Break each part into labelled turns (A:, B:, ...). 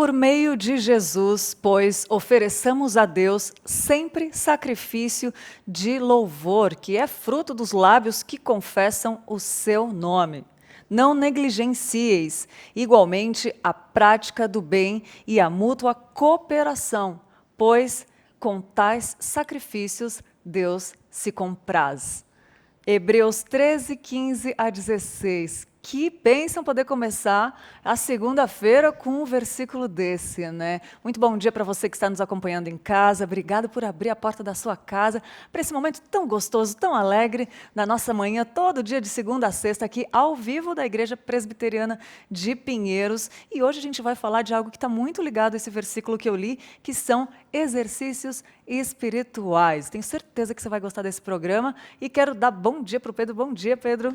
A: Por meio de Jesus, pois, ofereçamos a Deus sempre sacrifício de louvor, que é fruto dos lábios que confessam o seu nome. Não negligencieis, igualmente, a prática do bem e a mútua cooperação, pois com tais sacrifícios Deus se compraz. Hebreus 13, 15 a 16. Que bênção poder começar a segunda-feira com um versículo desse, né? Muito bom dia para você que está nos acompanhando em casa. Obrigado por abrir a porta da sua casa para esse momento tão gostoso, tão alegre, na nossa manhã, todo dia de segunda a sexta, aqui ao vivo da Igreja Presbiteriana de Pinheiros. E hoje a gente vai falar de algo que está muito ligado a esse versículo que eu li, que são exercícios espirituais. Tenho certeza que você vai gostar desse programa e quero dar bom dia para o Pedro. Bom dia, Pedro.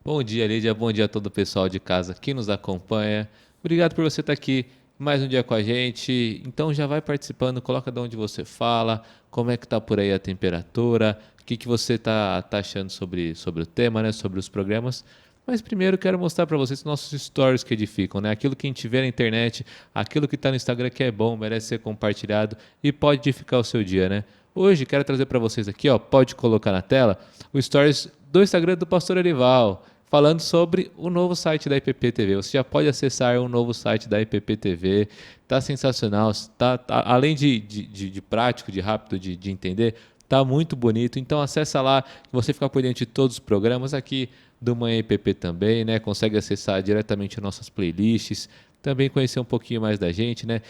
B: Bom dia, Lídia. Bom dia a todo o pessoal de casa que nos acompanha. Obrigado por você estar aqui mais um dia com a gente. Então já vai participando, coloca de onde você fala, como é que está por aí a temperatura, o que você tá achando sobre o tema, né, sobre os programas. Mas primeiro quero mostrar para vocês nossos stories que edificam, né? Aquilo que a gente vê na internet, aquilo que está no Instagram que é bom, merece ser compartilhado e pode edificar o seu dia, né? Hoje quero trazer para vocês aqui, ó, pode colocar na tela, o stories do Instagram do Pastor Erival, falando sobre o novo site da IPP TV. Você já pode acessar o novo site da IPP TV. Está sensacional. Além de prático, de rápido de entender, está muito bonito. Então acessa lá, você fica por dentro de todos os programas aqui do Manhã IPP também, né? Consegue acessar diretamente nossas playlists, também conhecer um pouquinho mais da gente, né?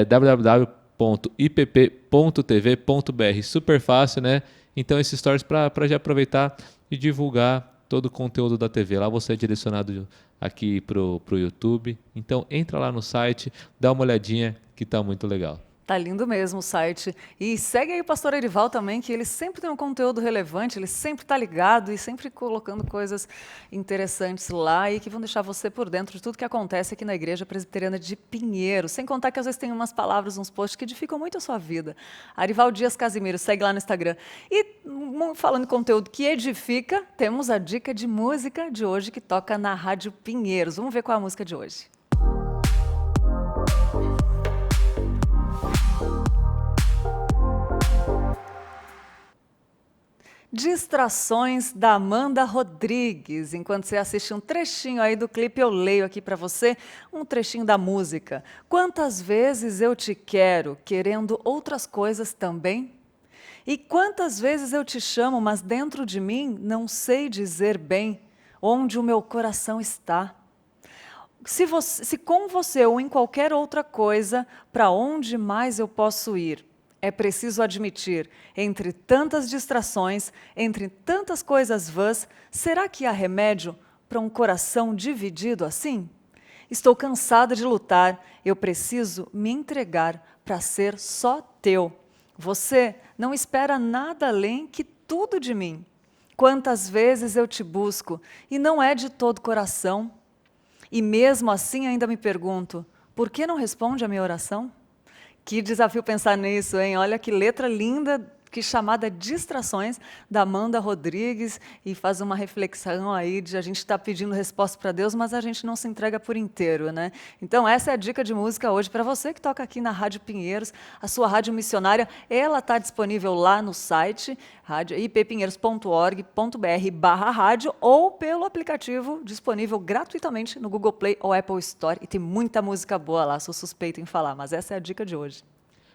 B: www.ipp.tv.br, super fácil, né? Então esses stories para já aproveitar e divulgar todo o conteúdo da TV. Lá você é direcionado aqui pro YouTube. Então entra lá no site, dá uma olhadinha que tá muito legal.
A: Tá lindo mesmo o site. E segue aí o Pastor Erival também, que ele sempre tem um conteúdo relevante, ele sempre está ligado e sempre colocando coisas interessantes lá e que vão deixar você por dentro de tudo que acontece aqui na Igreja Presbiteriana de Pinheiros. Sem contar que às vezes tem umas palavras, uns posts que edificam muito a sua vida. Arival Dias Casimiro, segue lá no Instagram. E falando em conteúdo que edifica, temos a dica de música de hoje que toca na Rádio Pinheiros. Vamos ver qual é a música de hoje. Distrações da Amanda Rodrigues. Enquanto você assiste um trechinho aí do clipe, eu leio aqui para você um trechinho da música. Quantas vezes eu te quero, querendo outras coisas também? E quantas vezes eu te chamo, mas dentro de mim não sei dizer bem onde o meu coração está. Se com você ou em qualquer outra coisa, para onde mais eu posso ir? É preciso admitir, entre tantas distrações, entre tantas coisas vãs, será que há remédio para um coração dividido assim? Estou cansada de lutar, eu preciso me entregar para ser só teu. Você não espera nada além que tudo de mim. Quantas vezes eu te busco e não é de todo coração? E mesmo assim ainda me pergunto, por que não responde a minha oração? Que desafio pensar nisso, hein? Olha que letra linda, que chamada Distrações, da Amanda Rodrigues, e faz uma reflexão aí de a gente estar pedindo resposta para Deus, mas a gente não se entrega por inteiro, né? Então essa é a dica de música hoje para você que toca aqui na Rádio Pinheiros, a sua rádio missionária, ela está disponível lá no site, ippinheiros.org.br/rádio ou pelo aplicativo disponível gratuitamente no Google Play ou Apple Store, e tem muita música boa lá, sou suspeita em falar, mas essa é a dica de hoje.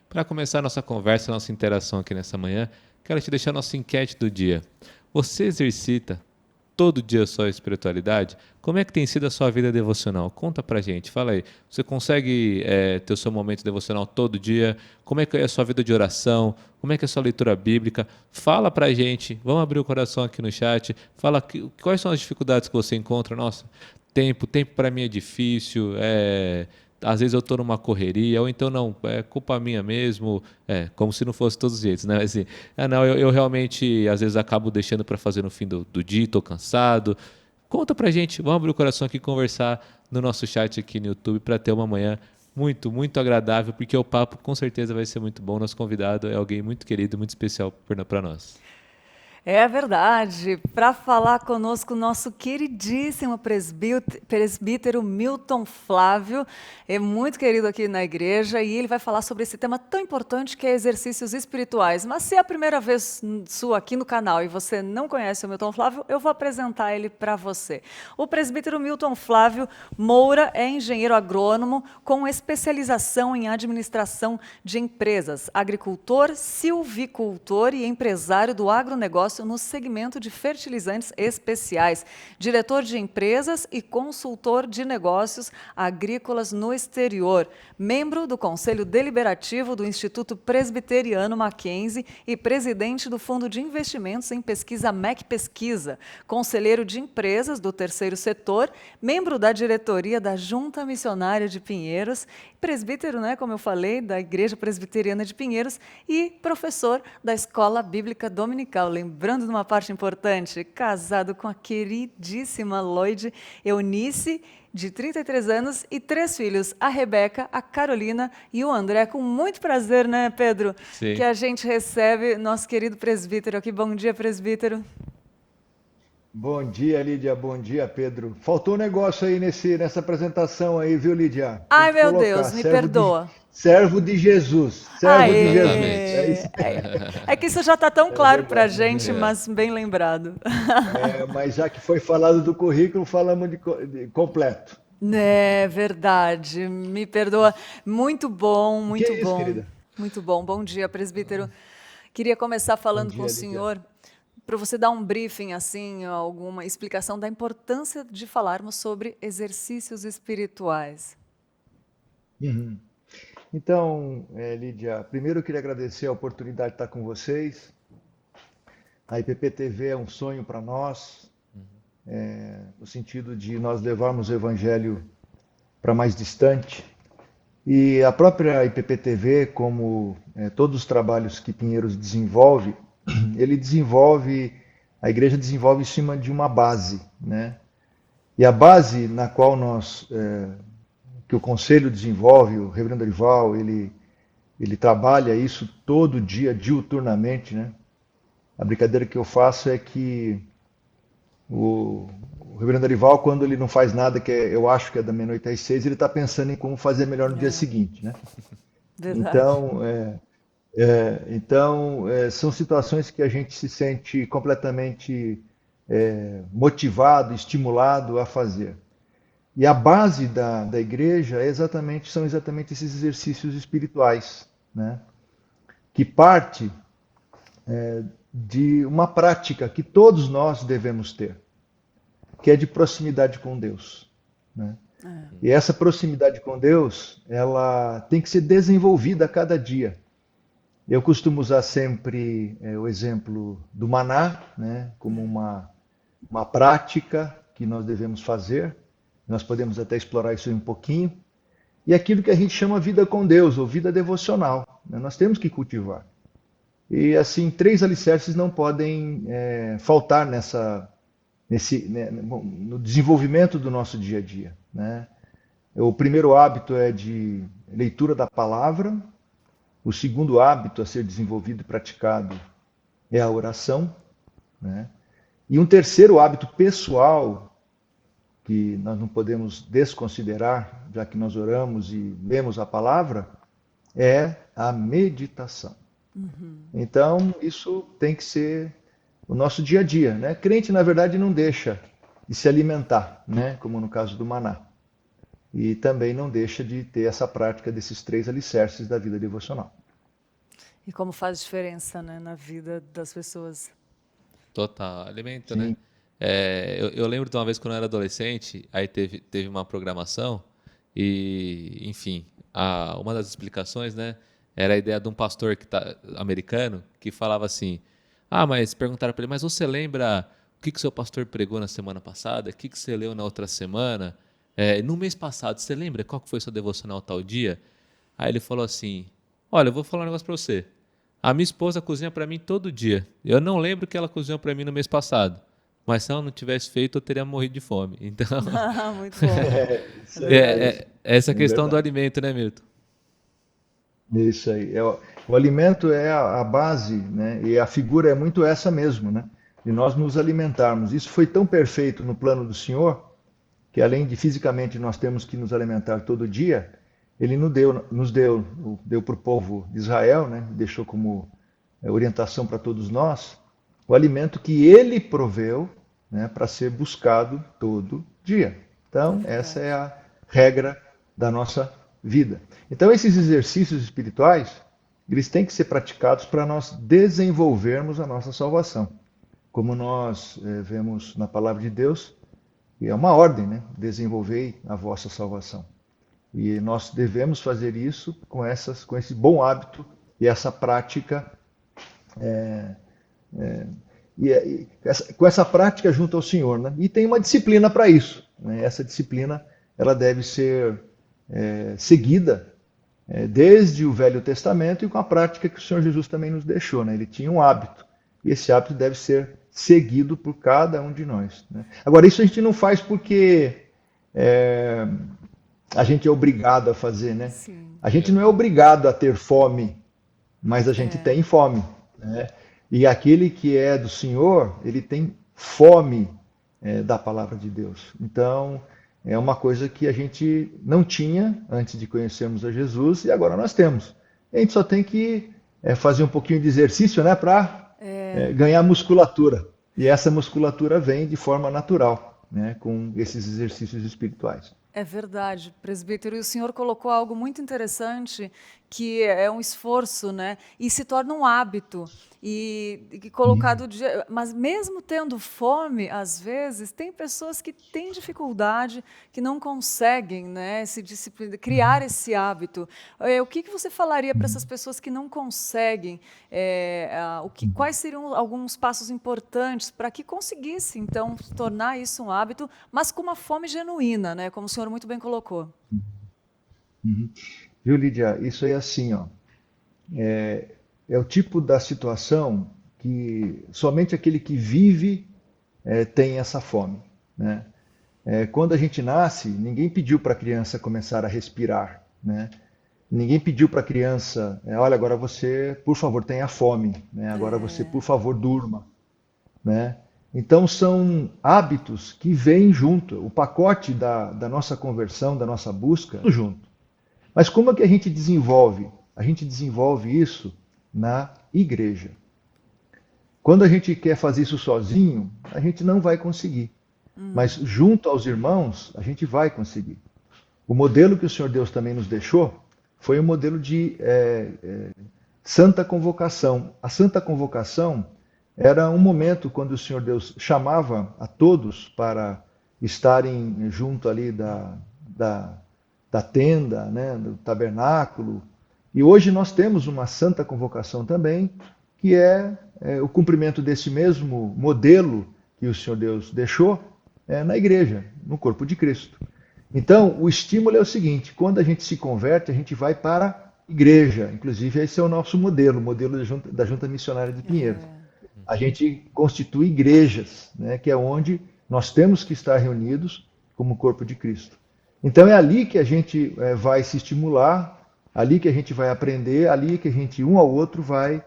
B: Para começar a nossa conversa, a nossa interação aqui nessa manhã, quero te deixar a nossa enquete do dia. Você exercita todo dia a sua espiritualidade? Como é que tem sido a sua vida devocional? Conta pra gente, fala aí. Você consegue ter o seu momento devocional todo dia? Como é que é a sua vida de oração? Como é que é a sua leitura bíblica? Fala pra gente, vamos abrir o coração aqui no chat. Fala quais são as dificuldades que você encontra. Nossa, tempo para mim é difícil, às vezes eu estou numa correria, ou então não, é culpa minha mesmo, como se não fosse todos os jeitos, né? Assim, não, eu realmente, às vezes, acabo deixando para fazer no fim do dia, estou cansado. Conta pra gente, vamos abrir o coração aqui e conversar no nosso chat aqui no YouTube para ter uma manhã muito, muito agradável, porque o papo com certeza vai ser muito bom. Nosso convidado é alguém muito querido, muito especial para nós.
A: É verdade. Para falar conosco, nosso queridíssimo presbítero Milton Flávio, é muito querido aqui na igreja, e ele vai falar sobre esse tema tão importante que é exercícios espirituais. Mas se é a primeira vez sua aqui no canal e você não conhece o Milton Flávio, eu vou apresentar ele para você. O presbítero Milton Flávio Moura é engenheiro agrônomo com especialização em administração de empresas, agricultor, silvicultor e empresário do agronegócio no segmento de fertilizantes especiais, diretor de empresas e consultor de negócios agrícolas no exterior, membro do Conselho Deliberativo do Instituto Presbiteriano Mackenzie e presidente do Fundo de Investimentos em Pesquisa MEC Pesquisa, conselheiro de empresas do terceiro setor, membro da diretoria da Junta Missionária de Pinheiros, presbítero, né, como eu falei, da Igreja Presbiteriana de Pinheiros e professor da Escola Bíblica Dominical. Lembrando de uma parte importante, casado com a queridíssima Lloyd Eunice, de 33 anos e 3 filhos, a Rebeca, a Carolina e o André. Com muito prazer, né, Pedro?
B: Sim.
A: Que a gente recebe nosso querido presbítero aqui. Bom dia, presbítero.
C: Bom dia, Lídia. Bom dia, Pedro. Faltou um negócio aí nessa apresentação aí, viu, Lídia? Tem
A: Ai,
C: que
A: meu
C: colocar,
A: Deus, me perdoa.
C: servo de Jesus. Servo de Jesus. É
A: Aê!
C: isso.
A: É que isso já está tão claro para a
C: verdade.
A: gente, mas bem lembrado.
C: Mas já que foi falado do currículo, falamos de completo.
A: É verdade, me perdoa. Muito bom,
C: Que
A: muito
C: é isso,
A: bom.
C: querida?
A: Muito bom. Bom dia, presbítero. Queria começar
C: Bom
A: falando com o
C: dia, Lídia.
A: senhor, para você dar um briefing, assim, alguma explicação da importância de falarmos sobre exercícios espirituais.
C: Uhum. Então, Lídia, primeiro eu queria agradecer a oportunidade de estar com vocês. A IPP-TV é um sonho para nós, no sentido de nós levarmos o Evangelho para mais distante. E a própria IPP-TV, como todos os trabalhos que Pinheiros desenvolve, a igreja desenvolve em cima de uma base, né? E a base na qual que o Conselho desenvolve, o Reverendo Dorival, ele trabalha isso todo dia, diuturnamente, né? A brincadeira que eu faço é que o Reverendo Dorival, quando ele não faz nada, eu acho que é da meia-noite às 6, ele está pensando em como fazer melhor no dia seguinte, né?
A: Verdade.
C: Então, são situações que a gente se sente completamente motivado, estimulado a fazer. E a base da igreja são exatamente esses exercícios espirituais, né? Que parte de uma prática que todos nós devemos ter, que é de proximidade com Deus, né? E essa proximidade com Deus, ela tem que ser desenvolvida a cada dia. Eu costumo usar sempre o exemplo do maná, né, como uma prática que nós devemos fazer. Nós podemos até explorar isso um pouquinho. E aquilo que a gente chama vida com Deus, ou vida devocional, né, nós temos que cultivar. E assim, 3 alicerces não podem faltar no desenvolvimento do nosso dia a dia, né? O primeiro hábito é de leitura da palavra. O segundo hábito a ser desenvolvido e praticado é a oração, né? E um terceiro hábito pessoal, que nós não podemos desconsiderar, já que nós oramos e lemos a palavra, é a meditação. Então, isso tem que ser o nosso dia a dia, né? Crente, na verdade, não deixa de se alimentar, né? Como no caso do maná. E também não deixa de ter essa prática desses 3 alicerces da vida devocional.
A: E como faz diferença, né, na vida das pessoas.
B: Total, alimento, né?
C: Sim.
B: Eu lembro de uma vez quando eu era adolescente, aí teve uma programação e, enfim, uma das explicações, né, era a ideia de um pastor americano que falava assim, mas perguntaram para ele, mas você lembra o que seu pastor pregou na semana passada? O que você leu na outra semana? No mês passado, você lembra qual que foi seu devocional tal dia? Aí ele falou assim, olha, eu vou falar um negócio para você. A minha esposa cozinha para mim todo dia. Eu não lembro que ela cozinhou para mim no mês passado. Mas se ela não tivesse feito, eu teria morrido de fome. Então,
A: Muito bom.
C: Isso aí,
B: essa
C: é
B: questão do
C: verdade.
B: alimento, né, Milton?
C: Isso aí. O alimento é a base, né? E a figura é muito essa mesmo, né? De nós nos alimentarmos. Isso foi tão perfeito no plano do Senhor, que além de fisicamente nós temos que nos alimentar todo dia, ele deu para o povo de Israel, né? Deixou como orientação para todos nós, o alimento que ele proveu, né, para ser buscado todo dia.
A: É
C: Então, essa é
A: verdade.
C: a regra da nossa vida. Então, esses exercícios espirituais, eles têm que ser praticados para nós desenvolvermos a nossa salvação. Como nós vemos na palavra de Deus, e é uma ordem, né? Desenvolvei a vossa salvação. E nós devemos fazer isso com esse bom hábito e essa prática, com essa prática junto ao Senhor, né? E tem uma disciplina para isso, né? Essa disciplina ela deve ser seguida desde o Velho Testamento e com a prática que o Senhor Jesus também nos deixou, né? Ele tinha um hábito e esse hábito deve ser seguido por cada um de nós, né? Agora, isso a gente não faz porque é, a gente é obrigado a fazer, né?
A: Sim.
C: A gente não é obrigado a ter fome, mas a gente
A: É.
C: tem fome, né? E aquele que é do Senhor, ele tem fome da palavra de Deus. Então, é uma coisa que a gente não tinha antes de conhecermos a Jesus e agora nós temos. A gente só tem que fazer um pouquinho de exercício, né, para ganhar musculatura. E essa musculatura vem de forma natural, né, com esses exercícios espirituais.
A: É verdade, presbítero. E o senhor colocou algo muito interessante, que é um esforço, né? E se torna um hábito. E colocado, mas mesmo tendo fome, às vezes, tem pessoas que têm dificuldade, que não conseguem, né, se disciplinar, criar esse hábito. O que você falaria para essas pessoas que não conseguem? Quais seriam alguns passos importantes para que conseguissem, então, tornar isso um hábito, mas com uma fome genuína, né? Como o senhor muito bem colocou.
C: Viu, Lídia? Isso é assim, ó. É o tipo da situação que somente aquele que vive tem essa fome, né? Quando a gente nasce, ninguém pediu para a criança começar a respirar, né? Ninguém pediu para a criança, olha, agora você, por favor, tenha fome, né? Agora você, por favor, durma, né? Então são hábitos que vêm junto, o pacote da nossa conversão, da nossa busca, tudo junto. Mas como é que a gente desenvolve? A gente desenvolve isso na igreja. Quando a gente quer fazer isso sozinho, a gente não vai conseguir. Mas junto aos irmãos, a gente vai conseguir. O modelo que o Senhor Deus também nos deixou foi um modelo de santa convocação. A santa convocação era um momento quando o Senhor Deus chamava a todos para estarem junto ali da tenda, né, do tabernáculo. E hoje nós temos uma santa convocação também, que é o cumprimento desse mesmo modelo que o Senhor Deus deixou na igreja, no corpo de Cristo. Então, o estímulo é o seguinte: quando a gente se converte, a gente vai para a igreja. Inclusive, esse é o nosso modelo, o modelo da Junta Missionária de Pinheiros. A gente constitui igrejas, né, que é onde nós temos que estar reunidos como corpo de Cristo. Então, é ali que a gente vai se estimular, ali que a gente vai aprender, ali que a gente, um ao outro, vai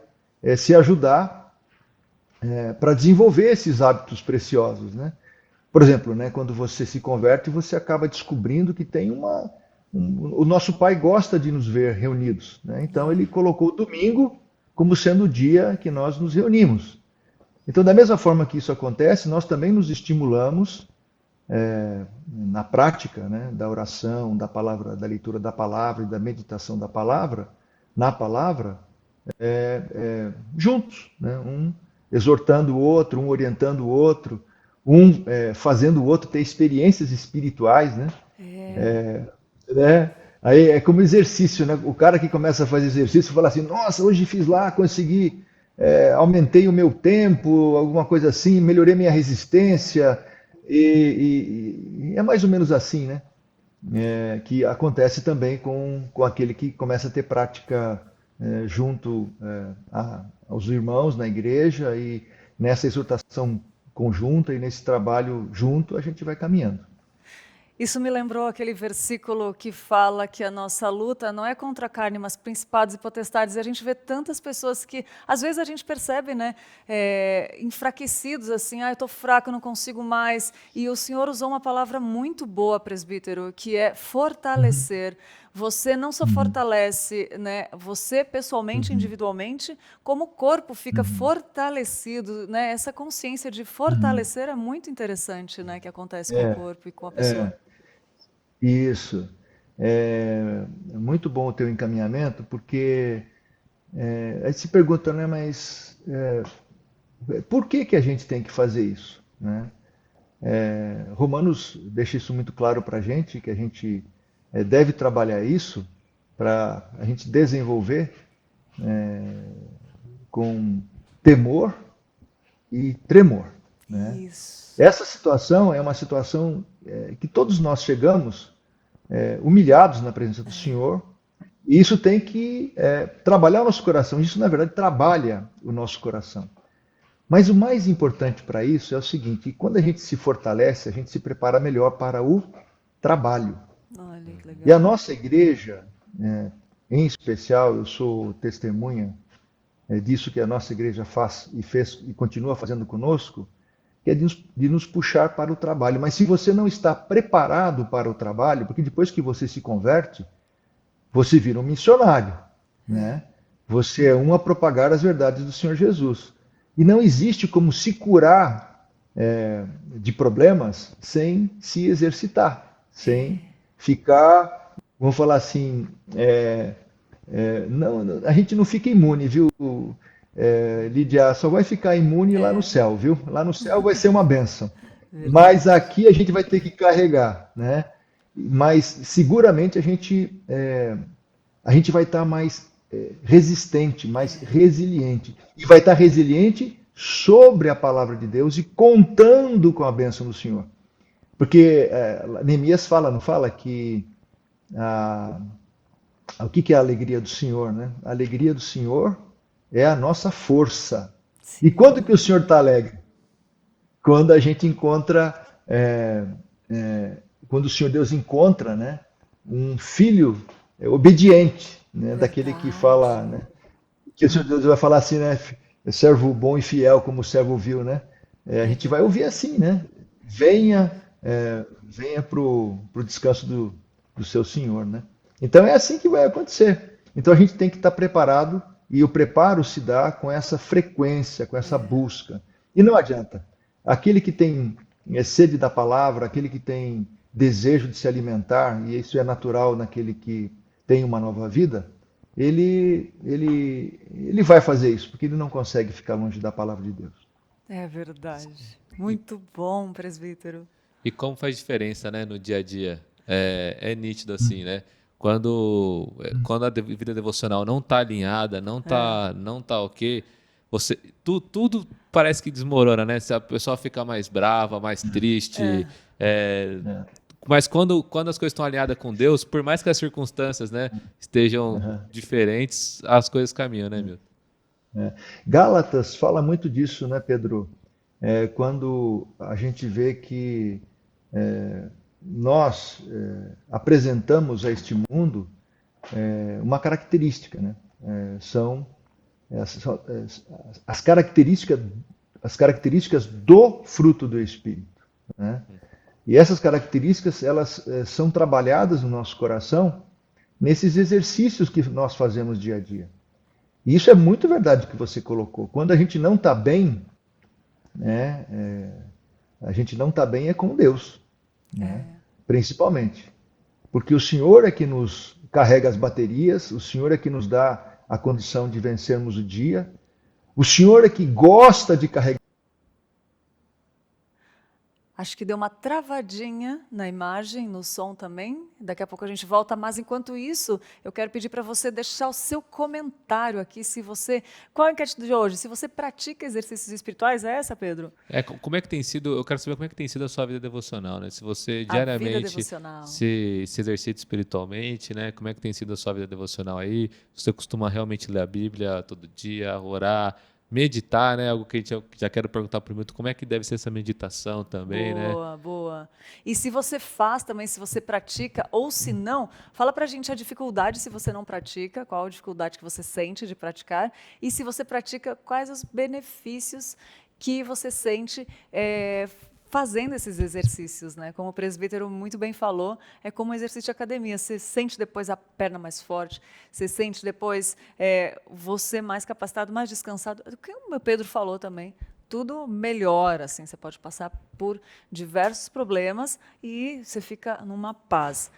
C: se ajudar para desenvolver esses hábitos preciosos, né? Por exemplo, né, quando você se converte, você acaba descobrindo que tem o nosso Pai gosta de nos ver reunidos, né? Então ele colocou o domingo como sendo o dia que nós nos reunimos. Então, da mesma forma que isso acontece, nós também nos estimulamos na prática, né, da oração, da palavra, da leitura da palavra e da meditação da palavra, na palavra, juntos, né? Um exortando o outro, um orientando o outro, um fazendo o outro ter experiências espirituais, né? Né? Aí é como exercício, né? O cara que começa a fazer exercício fala assim: nossa, hoje fiz lá, consegui, aumentei o meu tempo, alguma coisa assim, melhorei minha resistência. E é mais ou menos assim, né? Que acontece também com aquele que começa a ter prática junto aos irmãos na igreja, e nessa exortação conjunta e nesse trabalho junto a gente vai caminhando.
A: Isso me lembrou aquele versículo que fala que a nossa luta não é contra a carne, mas principados e potestades. E a gente vê tantas pessoas que, às vezes, a gente percebe, né, enfraquecidos, assim, eu estou fraco, não consigo mais. E o Senhor usou uma palavra muito boa, presbítero, que é fortalecer. Você não só
C: Uhum,
A: fortalece, né, você pessoalmente,
C: uhum,
A: individualmente, como o corpo fica
C: uhum,
A: fortalecido, né? Essa consciência de
C: uhum.
A: fortalecer é muito interessante, né, que acontece com o
C: É,
A: corpo e com a pessoa.
C: é, isso. É muito bom o teu encaminhamento, porque aí se pergunta, né, mas por que que a gente tem que fazer isso, né? Romanos deixa isso muito claro para a gente, que a gente deve trabalhar isso para a gente desenvolver com temor e tremor, né?
A: Isso.
C: Essa situação é uma situação que todos nós chegamos humilhados na presença do Senhor, e isso tem que trabalhar o nosso coração. Isso, na verdade, trabalha o nosso coração. Mas o mais importante para isso é o seguinte: quando a gente se fortalece, a gente se prepara melhor para o trabalho.
A: Olha que
C: E a
A: legal.
C: nossa igreja, em especial, eu sou testemunha disso que a nossa igreja faz e fez e continua fazendo conosco, que é de nos puxar para o trabalho. Mas se você não está preparado para o trabalho, porque depois que você se converte, você vira um missionário, né? Você é um a propagar as verdades do Senhor Jesus. E não existe como se curar de problemas sem se exercitar, sem ficar, vamos falar assim, não, a gente não fica imune, viu, Lídia? Só vai ficar imune lá no
A: É,
C: céu, viu? Lá no céu vai ser uma bênção. Mas
A: verdade.
C: aqui a gente vai ter que carregar, né? Mas seguramente a gente vai estar mais resistente, mais resiliente. E vai estar resiliente sobre a palavra de Deus e contando com a bênção do Senhor. Porque Neemias fala, não fala, que a, o que é a alegria do Senhor, né? A alegria do Senhor é a nossa força. E quando que o
A: Sim.
C: Senhor está alegre? Quando a gente encontra, é, quando o Senhor Deus encontra, né, um filho obediente, né, daquele que fala,
A: Verdade.
C: né, que o Senhor Deus vai falar assim, né, servo bom e fiel como o servo viu, né? A
A: É
C: gente vai ouvir
A: verdade.
C: assim, né? Venha, venha pro descanso do seu Senhor, né? Então é assim que vai acontecer. Então a gente tem que estar preparado e o preparo se dá com essa frequência, com essa busca. E não adianta. Aquele que tem sede da palavra, aquele que tem desejo de se alimentar, e isso é natural naquele que tem uma nova vida, ele vai fazer isso, porque ele não consegue ficar longe da palavra de Deus.
A: É verdade.
B: E,
A: Muito bom, presbítero.
B: e como faz diferença, né, no dia a dia? É nítido assim, né? Quando a vida devocional não está alinhada,
A: É,
B: não tá ok, você, tudo parece que desmorona, né? Se a pessoa fica mais brava, mais triste,
A: é,
B: é,
C: É,
B: mas quando as coisas estão alinhadas com Deus, por mais que as circunstâncias, né, estejam
C: aham,
B: diferentes, as coisas caminham, né, meu?
C: é. Gálatas fala muito disso, né, Pedro? Quando a gente vê que nós apresentamos a este mundo uma característica, né? São, as as características do fruto do Espírito, né? E essas características elas são trabalhadas no nosso coração nesses exercícios que nós fazemos dia a dia. E isso é muito verdade o que você colocou. Quando a gente não está bem, né, a gente não está bem é com Deus, né,
A: é.
C: principalmente. Porque o Senhor é que nos carrega as baterias, o Senhor é que nos dá a condição de vencermos o dia, o Senhor é que gosta de carregar.
A: Acho que deu uma travadinha na imagem, no som também. Daqui a pouco a gente volta, mas enquanto isso, eu quero pedir para você deixar o seu comentário aqui. Se você. Qual é a enquete de hoje? Se você pratica exercícios espirituais, é essa, Pedro?
B: Como é que tem sido, eu quero saber como é que tem sido a sua vida devocional, né? Se você
A: A vida
B: diariamente
A: devocional.
B: se exercita espiritualmente, né? Como é que tem sido a sua vida devocional aí? Você costuma realmente ler a Bíblia todo dia, orar, meditar, né? Algo que a gente já quero perguntar por muito, como é que deve ser essa meditação também, né?
A: Boa, boa. boa. E se você faz também, se você pratica, ou se não, fala pra gente a dificuldade se você não pratica, qual a dificuldade que você sente de praticar, e se você pratica, quais os benefícios que você sente fazendo esses exercícios, né? Como o presbítero muito bem falou, é como um exercício de academia. Você sente depois a perna mais forte, você sente depois você mais capacitado, mais descansado. O que o meu Pedro falou também, tudo melhora, assim, você pode passar por diversos problemas e você fica numa paz.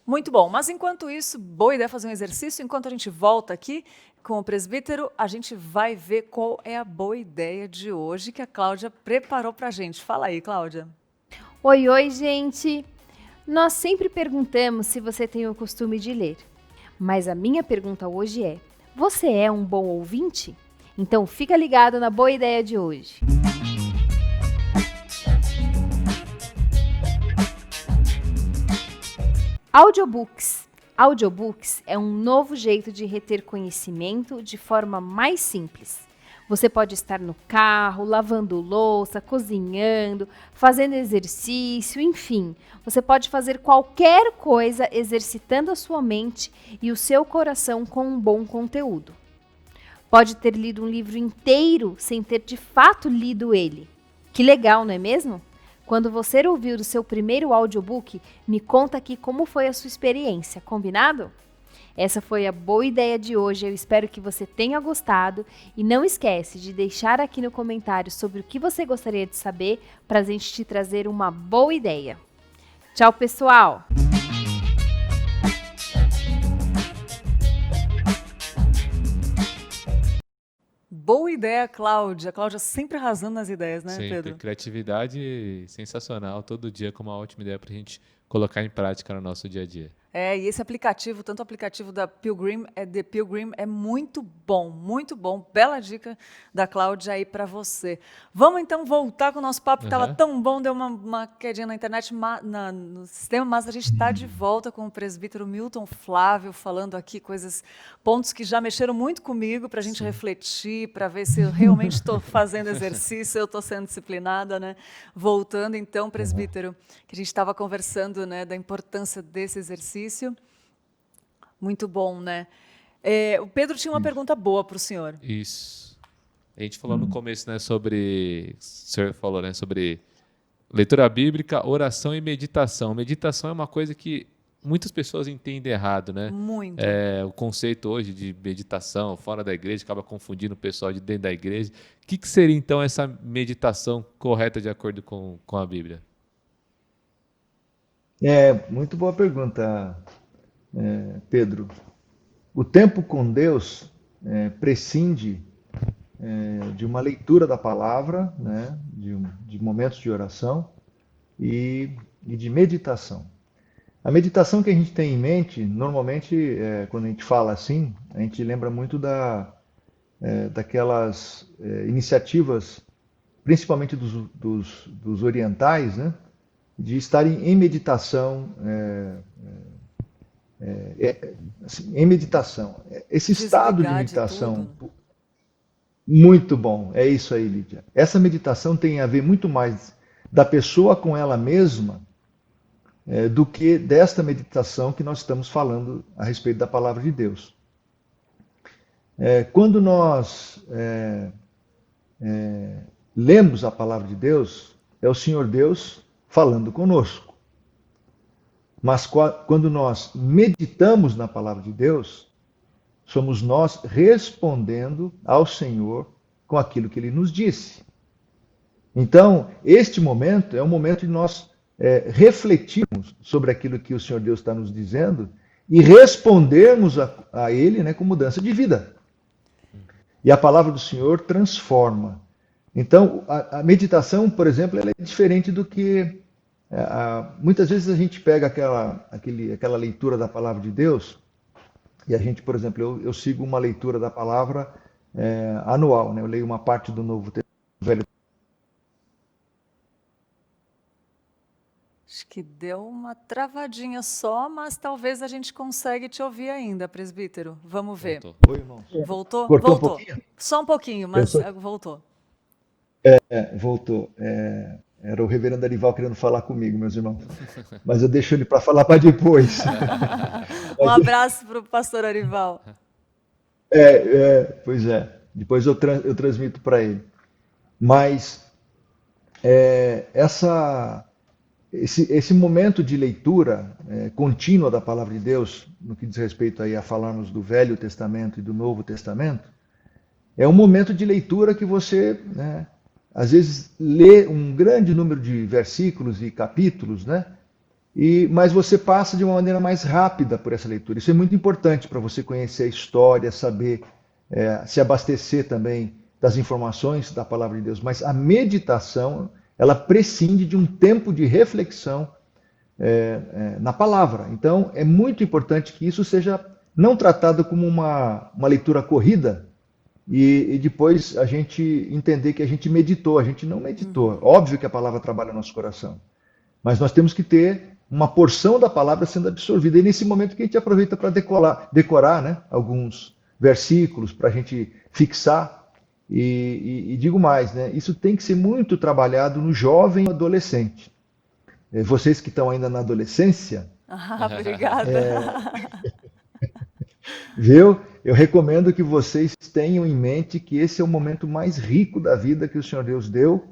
A: Muito bom, mas enquanto isso, boa ideia fazer um exercício. Enquanto a gente volta aqui com o presbítero, a gente vai ver qual é a boa ideia de hoje que a Cláudia preparou para a gente. Fala aí, Cláudia.
D: Oi, oi, gente! Nós sempre perguntamos se você tem o costume de ler, mas a minha pergunta hoje é: você é um bom ouvinte? Então fica ligado na boa ideia de hoje. Audiobooks. Audiobooks é um novo jeito de reter conhecimento de forma mais simples. Você pode estar no carro, lavando louça, cozinhando, fazendo exercício, enfim. Você pode fazer qualquer coisa exercitando a sua mente e o seu coração com um bom conteúdo. Pode ter lido um livro inteiro sem ter de fato lido ele. Que legal, não é mesmo? Quando você ouviu o seu primeiro audiobook, me conta aqui como foi a sua experiência, combinado? Essa foi a boa ideia de hoje, eu espero que você tenha gostado e não esquece de deixar aqui no comentário sobre o que você gostaria de saber para a gente te trazer uma boa ideia. Tchau, pessoal!
A: Boa ideia, Cláudia. Cláudia sempre arrasando nas ideias, né,
B: Sempre.
A: Pedro?
B: Criatividade sensacional, todo dia com uma ótima ideia para a gente colocar em prática no nosso dia a dia.
A: E esse aplicativo, tanto o aplicativo da Pilgrim, The Pilgrim, é muito bom, muito bom. Bela dica da Cláudia aí para você. Vamos então voltar com o nosso papo, que estava tão bom, deu uma quedinha na internet, no sistema, mas a gente está de volta com o presbítero Milton Flávio, falando aqui pontos que já mexeram muito comigo, para a gente refletir, para ver se eu realmente estou fazendo exercício, eu estou sendo disciplinada, né? Voltando então, presbítero, que a gente estava conversando, né, da importância desse exercício. Muito bom, né? O Pedro tinha uma pergunta boa para o senhor.
B: Isso. A gente falou no começo, né, sobre... O senhor falou, né, sobre leitura bíblica, oração e meditação. Meditação é uma coisa que muitas pessoas entendem errado, né?
A: Muito.
B: O conceito hoje de meditação fora da igreja acaba confundindo o pessoal de dentro da igreja. O que seria, então, essa meditação correta de acordo com a Bíblia?
C: Muito boa pergunta, Pedro. O tempo com Deus prescinde de uma leitura da palavra, né, de momentos de oração e de meditação. A meditação que a gente tem em mente, normalmente, quando a gente fala assim, a gente lembra muito daquelas iniciativas, principalmente dos orientais, né, de estarem em meditação, assim, em meditação. Esse estado de meditação, muito bom, é isso aí, Lídia. Essa meditação tem a ver muito mais da pessoa com ela mesma do que desta meditação que nós estamos falando a respeito da palavra de Deus. Quando nós lemos a palavra de Deus, é o Senhor Deus falando conosco. Mas quando nós meditamos na palavra de Deus, somos nós respondendo ao Senhor com aquilo que Ele nos disse. Então, este momento é um momento de nós refletirmos sobre aquilo que o Senhor Deus está nos dizendo e respondermos a Ele, né, com mudança de vida. E a palavra do Senhor transforma. Então, a meditação, por exemplo, ela é diferente do que... muitas vezes a gente pega aquela leitura da palavra de Deus e a gente, por exemplo, eu sigo uma leitura da palavra anual, né? Eu leio uma parte do Novo Velho.
A: Acho que deu uma travadinha só, mas talvez a gente consiga te ouvir ainda, presbítero. Vamos ver.
C: Oi, irmão.
A: Voltou?
C: Cortou
A: Voltou.
C: um pouquinho?
A: Só um pouquinho, mas voltou.
C: Voltou. Era o reverendo Arival querendo falar comigo, meus irmãos. Mas eu deixo ele para falar para depois.
A: Um abraço para o pastor Arival.
C: Pois é. Depois eu transmito para ele. Mas esse momento de leitura contínua da palavra de Deus, no que diz respeito aí a falarmos do Velho Testamento e do Novo Testamento, é um momento de leitura que você, né, às vezes, lê um grande número de versículos e capítulos, né? Mas você passa de uma maneira mais rápida por essa leitura. Isso é muito importante para você conhecer a história, saber se abastecer também das informações da palavra de Deus. Mas a meditação, ela prescinde de um tempo de reflexão na palavra. Então, é muito importante que isso seja não tratado como uma leitura corrida e depois a gente entender que a gente meditou. A gente não meditou. Óbvio que a palavra trabalha no nosso coração. Mas nós temos que ter uma porção da palavra sendo absorvida. E nesse momento que a gente aproveita para decorar, né, alguns versículos, para a gente fixar. E digo mais, né, isso tem que ser muito trabalhado no jovem e no adolescente. Vocês que estão ainda na adolescência,
A: Obrigada.
C: viu? Eu recomendo que vocês tenham em mente que esse é o momento mais rico da vida que o Senhor Deus deu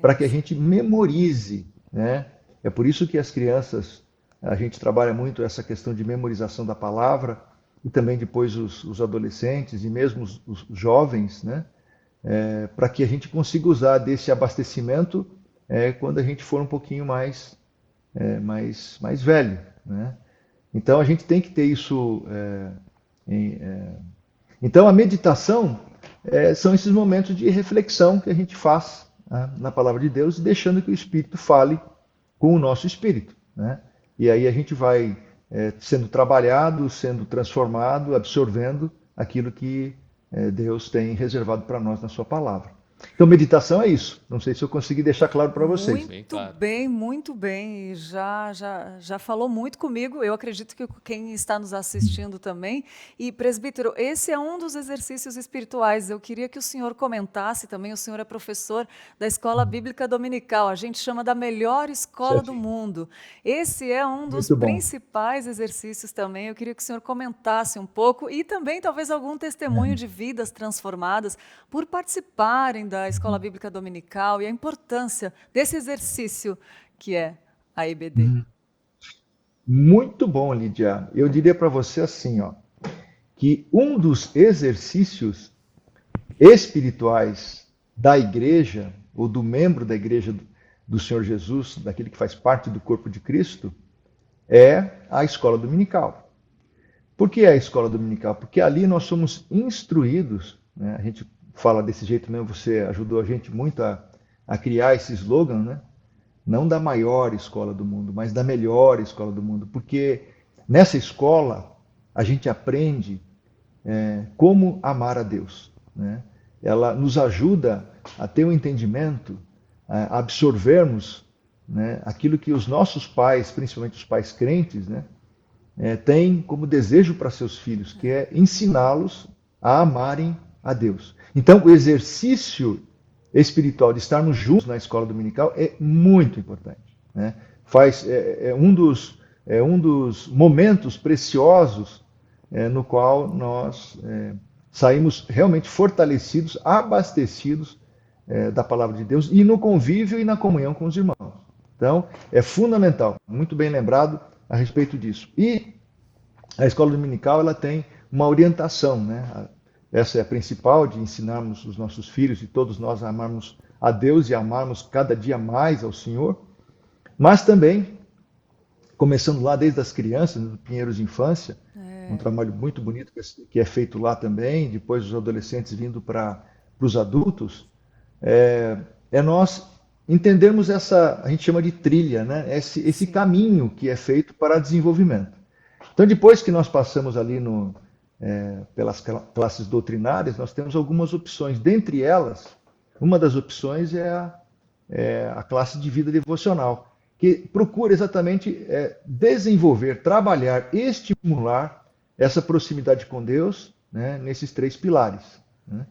C: para que a gente memorize, né? É por isso que as crianças, a gente trabalha muito essa questão de memorização da palavra, e também depois os adolescentes e mesmo os jovens, né? Para que a gente consiga usar desse abastecimento quando a gente for um pouquinho mais velho, né? Então a gente tem que ter isso. Então a meditação são esses momentos de reflexão que a gente faz, né, na palavra de Deus, deixando que o Espírito fale com o nosso espírito, né? E aí a gente vai sendo trabalhado, sendo transformado, absorvendo aquilo que Deus tem reservado para nós na sua palavra. Então, meditação é isso. Não sei se eu consegui deixar claro para vocês.
A: Muito bem. E já falou muito comigo. Eu acredito que quem está nos assistindo também. E, presbítero, esse é um dos exercícios espirituais. Eu queria que o senhor comentasse também. O senhor é professor da Escola Bíblica Dominical. A gente chama da melhor escola do mundo. Esse é um dos principais exercícios também. Eu queria que o senhor comentasse um pouco e também talvez algum testemunho de vidas transformadas por participarem da Escola Bíblica Dominical e a importância desse exercício que é a EBD.
C: Muito bom, Lídia. Eu diria para você assim, ó, que um dos exercícios espirituais da igreja, ou do membro da igreja do Senhor Jesus, daquele que faz parte do corpo de Cristo, é a escola dominical. Por que a escola dominical? Porque ali nós somos instruídos, né? A gente fala desse jeito mesmo, você ajudou a gente muito a criar esse slogan, né? Não da maior escola do mundo, mas da melhor escola do mundo. Porque nessa escola a gente aprende como amar a Deus, né? Ela nos ajuda a ter um entendimento, a absorvermos, né, aquilo que os nossos pais, principalmente os pais crentes, né, têm como desejo para seus filhos, que é ensiná-los a amarem a Deus. Então, o exercício espiritual de estarmos juntos na escola dominical é muito importante, né? É um dos momentos preciosos no qual nós saímos realmente fortalecidos, abastecidos da palavra de Deus e no convívio e na comunhão com os irmãos. Então, é fundamental, muito bem lembrado a respeito disso. E a escola dominical ela tem uma orientação, né? Essa é a principal, de ensinarmos os nossos filhos e todos nós a amarmos a Deus e a amarmos cada dia mais ao Senhor. Mas também, começando lá desde as crianças, no Pinheiros de Infância, um trabalho muito bonito que é feito lá também, depois os adolescentes vindo para os adultos, nós entendermos essa, a gente chama de trilha, né? Esse caminho que é feito para desenvolvimento. Então, depois que nós passamos ali pelas classes doutrinárias, nós temos algumas opções. Dentre elas, uma das opções é a classe de vida devocional, que procura exatamente desenvolver, trabalhar, estimular essa proximidade com Deus, né, nesses 3 pilares, né?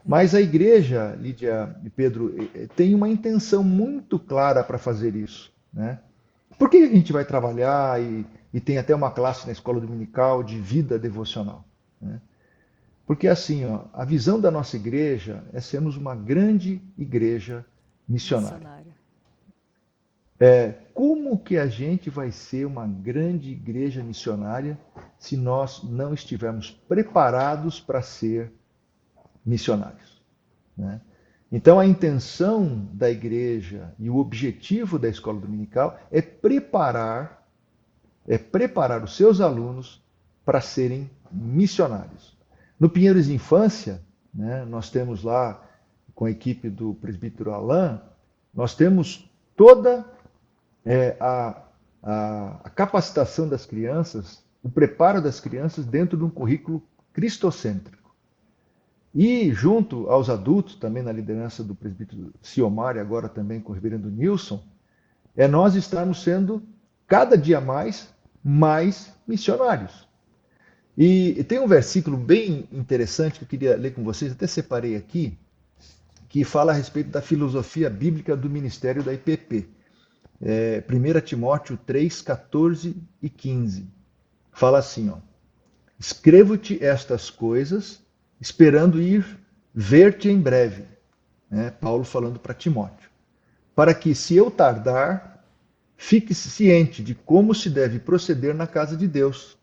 C: Mas a igreja, Lídia e Pedro, tem uma intenção muito clara para fazer isso, né? Por que a gente vai trabalhar e tem até uma classe na escola dominical de vida devocional, né? Porque assim, ó, a visão da nossa igreja é sermos uma grande igreja missionária.
A: Missionária.
C: Como que a gente vai ser uma grande igreja missionária se nós não estivermos preparados para ser missionários, né? Então a intenção da igreja e o objetivo da escola dominical é preparar os seus alunos para serem missionários. No Pinheiros de Infância, né, nós temos lá, com a equipe do presbítero Alain, nós temos toda a capacitação das crianças, o preparo das crianças dentro de um currículo cristocêntrico. E junto aos adultos, também na liderança do presbítero Ciomar e agora também com o reverendo Nilson, nós estarmos sendo cada dia mais missionários. E tem um versículo bem interessante que eu queria ler com vocês, até separei aqui, que fala a respeito da filosofia bíblica do ministério da IPP. 1 Timóteo 3, 14 e 15. Fala assim, ó: escrevo-te estas coisas, esperando ir ver-te em breve. Paulo falando para Timóteo. Para que, se eu tardar, fique ciente de como se deve proceder na casa de Deus,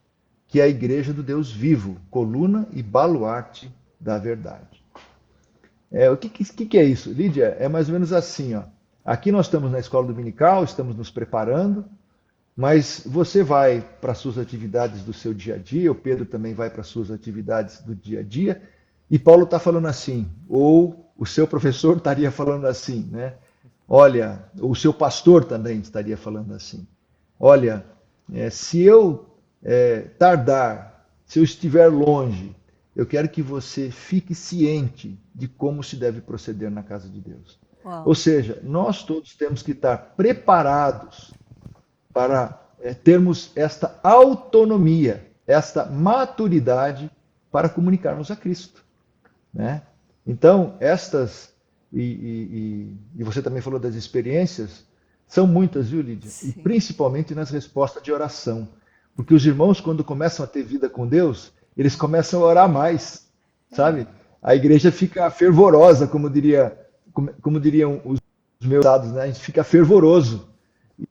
C: que é a igreja do Deus vivo, coluna e baluarte da verdade. O que é isso, Lídia? É mais ou menos assim, ó. Aqui nós estamos na escola dominical, estamos nos preparando, mas você vai para as suas atividades do seu dia a dia, o Pedro também vai para as suas atividades do dia a dia, e Paulo está falando assim, ou o seu professor estaria falando assim, né? Olha, o seu pastor também estaria falando assim. Olha, se eu tardar, se eu estiver longe, eu quero que você fique ciente de como se deve proceder na casa de Deus.
A: Uau.
C: Ou seja, nós todos temos que estar preparados para termos esta autonomia, esta maturidade para comunicarmos a Cristo, né? Então, e você também falou das experiências, são muitas, viu, Lídia?
A: Sim.
C: E principalmente nas respostas de oração. Porque os irmãos, quando começam a ter vida com Deus, eles começam a orar mais, sabe? A igreja fica fervorosa, como diriam os meus dados, né? A gente fica fervoroso.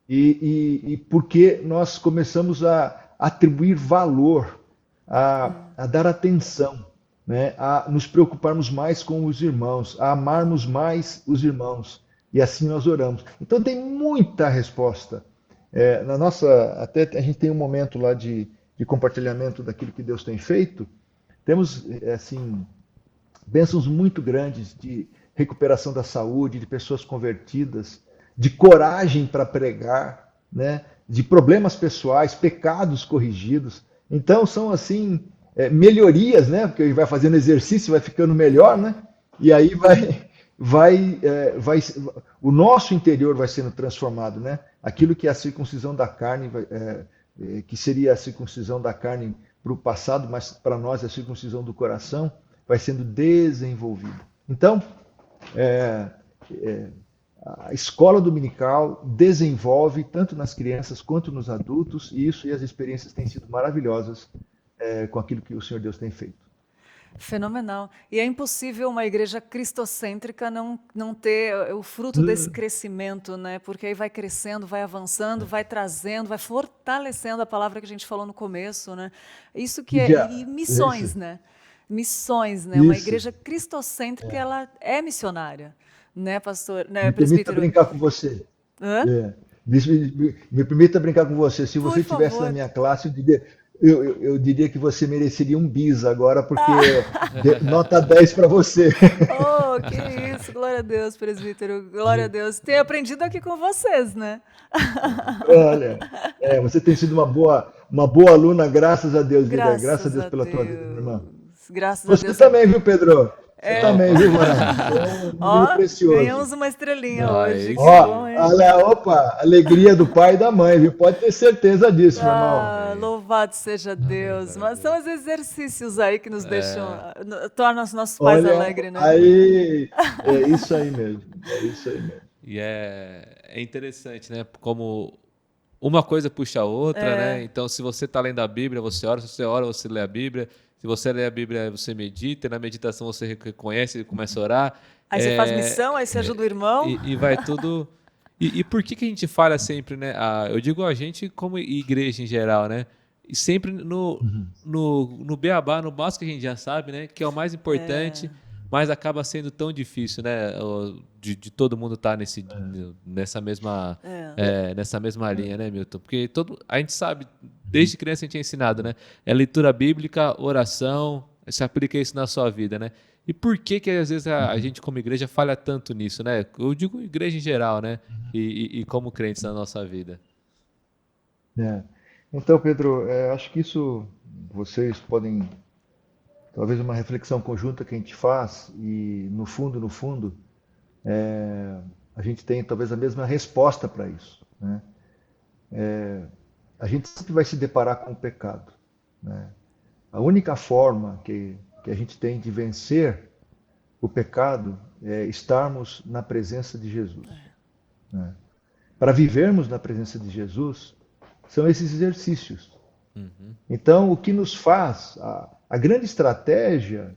C: E porque nós começamos a atribuir valor, a dar atenção, né? A nos preocuparmos mais com os irmãos, a amarmos mais os irmãos. E assim nós oramos. Então tem muita resposta. Até a gente tem um momento lá de compartilhamento daquilo que Deus tem feito. Temos, assim, bênçãos muito grandes de recuperação da saúde, de pessoas convertidas, de coragem para pregar, né? De problemas pessoais, pecados corrigidos. Então são assim melhorias, né? Porque vai fazendo exercício, vai ficando melhor, né? E aí o nosso interior vai sendo transformado, né? Aquilo que é a circuncisão da carne, que seria a circuncisão da carne para o passado, mas para nós a circuncisão do coração, vai sendo desenvolvido. Então, a escola dominical desenvolve tanto nas crianças quanto nos adultos, e as experiências têm sido maravilhosas com aquilo que o Senhor Deus tem feito.
A: Fenomenal. E é impossível uma igreja cristocêntrica não ter o fruto desse crescimento, né? Porque aí vai crescendo, vai avançando, vai trazendo, vai fortalecendo a palavra que a gente falou no começo, né? Isso que e missões, né? Missões, né? Uma igreja cristocêntrica, ela é missionária, né, pastor? Né,
C: Me permita brincar com você.
A: Hã?
C: Me permita brincar com você. Se você
A: Por
C: estivesse
A: favor.
C: na minha classe, eu diria que você mereceria um bis agora, porque nota 10 para você.
A: Oh, que isso, glória a Deus, presbítero, glória a Deus. Tenho aprendido aqui com vocês, né?
C: Olha, você tem sido uma boa aluna, graças a Deus, Lídia.
A: Graças
C: Graças a Deus
A: a
C: pela tua vida,
A: Deus.
C: irmã.
A: Graças a
C: Você
A: Deus.
C: também, viu, Pedro? Você também, viu, Morado? É um número
A: Ó,
C: precioso.
A: ganhamos uma estrelinha hoje.
B: Aí
A: Que
B: sim.
A: bom, hein?
C: Olha, opa, alegria do pai e da mãe, viu? Pode ter certeza disso, meu irmão.
A: Ah, louvado seja Deus. Mas são os exercícios aí que nos deixam, tornam os nossos pais
C: Olha,
A: alegres, né?
C: aí, é isso aí mesmo, é isso aí mesmo.
B: E é interessante, né? Como uma coisa puxa a outra, né? Então, se você está lendo a Bíblia, você ora. Se você ora, você lê a Bíblia. Se você lê a Bíblia, você medita. E na meditação, você reconhece e começa a orar.
A: Aí você faz missão, aí você ajuda o irmão.
B: E vai tudo... E por que a gente falha sempre, né? Eu digo a gente como igreja em geral, né? E sempre no beabá, no básico que a gente já sabe, né? Que é o mais importante, mas acaba sendo tão difícil, né? De todo mundo estar nessa mesma linha, né, Milton? Porque a gente sabe, desde criança a gente é ensinado, né? É leitura bíblica, oração, se aplica isso na sua vida, né? E por que às vezes a gente como igreja falha tanto nisso, né? Eu digo igreja em geral, né? E como crentes na nossa vida.
C: É. Então, Pedro, acho que isso vocês podem, talvez uma reflexão conjunta que a gente faz e no fundo, a gente tem talvez a mesma resposta para isso, né? A gente sempre vai se deparar com o pecado, né? A única forma que a gente tem de vencer o pecado é estarmos na presença de Jesus, né? Para vivermos na presença de Jesus, são esses exercícios. Então, o que nos faz, a grande estratégia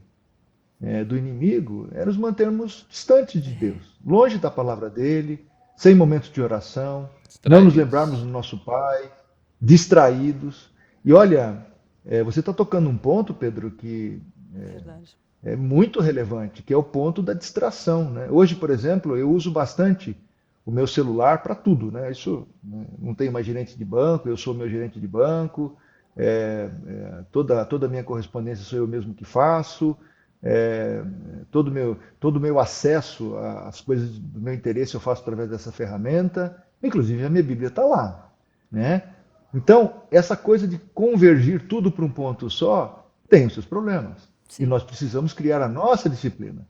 C: do inimigo é nos mantermos distantes de Deus, longe da palavra dele, sem momentos de oração, não nos lembrarmos do nosso Pai, distraídos. E olha, você está tocando um ponto, Pedro, que
A: Verdade.
C: é muito relevante, que é o ponto da distração, né? Hoje, por exemplo, eu uso bastante o meu celular para tudo, né? Isso, né? Não tenho mais gerente de banco, eu sou meu gerente de banco, toda a minha correspondência sou eu mesmo que faço, todo o meu acesso às coisas do meu interesse eu faço através dessa ferramenta, inclusive a minha Bíblia está lá, né? Então, essa coisa de convergir tudo para um ponto só tem os seus problemas.
A: Sim.
C: E nós precisamos criar a nossa disciplina.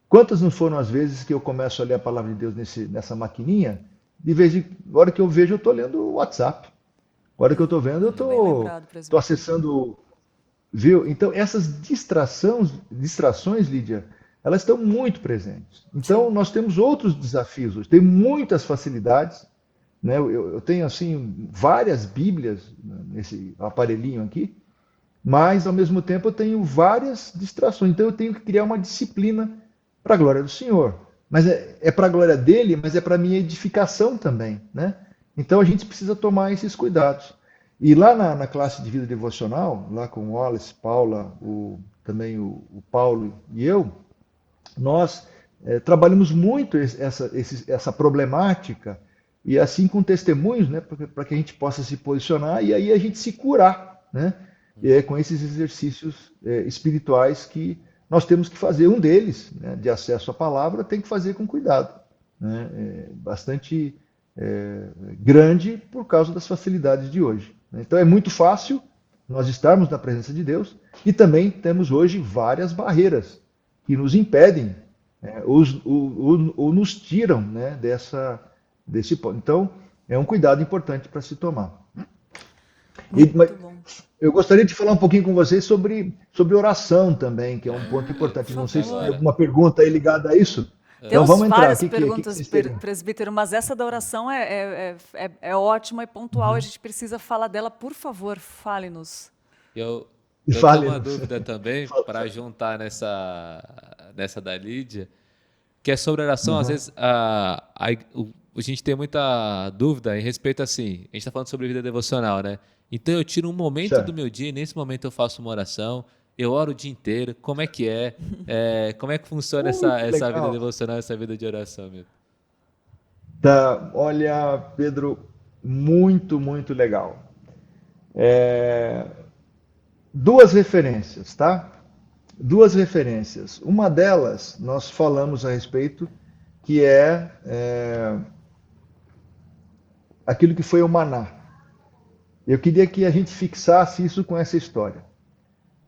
C: Quantas não foram as vezes que eu começo a ler a palavra de Deus nessa maquininha, a hora que eu vejo, eu estou lendo o WhatsApp. A hora que eu estou vendo, eu
A: Muito bem lembrado,
C: estou
A: presbítero.
C: acessando. Viu? Então, essas distrações, Lídia, elas estão muito presentes. Então, nós temos outros desafios hoje. Tem muitas facilidades, né? Eu tenho, assim, várias Bíblias nesse aparelhinho aqui, mas, ao mesmo tempo, eu tenho várias distrações. Então, eu tenho que criar uma disciplina para a glória do Senhor. Mas é para a glória dele, mas é para a minha edificação também, né? Então, a gente precisa tomar esses cuidados. E lá na classe de vida devocional, lá com o Wallace, Paula, também o Paulo e eu, nós trabalhamos muito essa problemática e assim com testemunhos, né, para que a gente possa se posicionar e aí a gente se curar, né, com esses exercícios espirituais que nós temos que fazer. Um deles, né, de acesso à palavra, tem que fazer com cuidado, né, bastante grande por causa das facilidades de hoje. Então é muito fácil nós estarmos na presença de Deus e também temos hoje várias barreiras que nos impedem ou nos tiram, né, desse ponto. Então é um cuidado importante para se tomar. Mas
A: bom.
C: eu gostaria de falar um pouquinho com vocês sobre oração também, que é um ponto importante.
A: por
C: Não sei se tem
A: favor.
C: alguma pergunta aí ligada a isso. Então
A: Temos
C: vamos entrar.
A: várias
C: Que
A: perguntas,
C: vocês teriam?
A: presbítero, mas essa da oração é ótima e pontual. A gente precisa falar dela. Por favor, fale-nos.
B: Eu tenho
C: Fale.
B: uma dúvida também para juntar nessa da Lídia, que é sobre oração. Às vezes a gente tem muita dúvida em respeito assim. A gente está falando sobre vida devocional, né? Então eu tiro um momento
C: Certo.
B: do meu dia e nesse momento eu faço uma oração. Eu oro o dia inteiro. Como é que é? Como é que funciona essa
C: legal.
B: vida devocional, essa vida de oração, meu?
C: Tá, olha, Pedro, muito, muito legal. Duas referências, tá? Duas referências. Uma delas, nós falamos a respeito, que aquilo que foi o maná. Eu queria que a gente fixasse isso com essa história.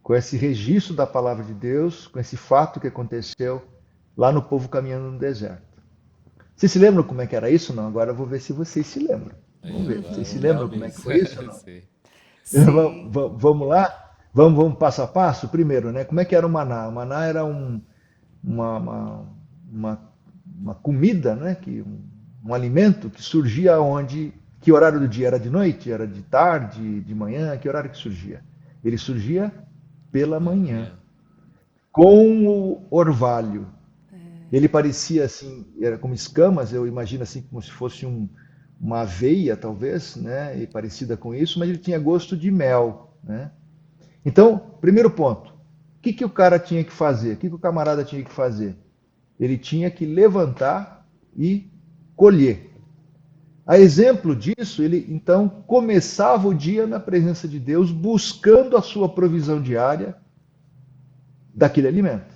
C: com esse registro da palavra de Deus, com esse fato que aconteceu lá no povo caminhando no deserto. Vocês se lembram como é que era isso? Não, agora eu vou ver se vocês se lembram. Vamos ver. Vocês se lembram como é que foi isso? Não?
B: Sim.
A: Sim.
C: Vamos lá? Vamos passo a passo? Primeiro, né? Como é que era o maná? O maná era uma comida, né? Um alimento que surgia onde? Que horário do dia? Era de noite? Era de tarde? De manhã? Que horário que surgia? Ele surgia pela manhã, com o orvalho. Ele parecia assim, era como escamas, eu imagino assim como se fosse uma aveia, talvez, né? E parecida com isso, mas ele tinha gosto de mel, né? Então, primeiro ponto, o que o cara tinha que fazer? O que o camarada tinha que fazer? Ele tinha que levantar e colher. A exemplo disso, ele então começava o dia na presença de Deus, buscando a sua provisão diária daquele alimento.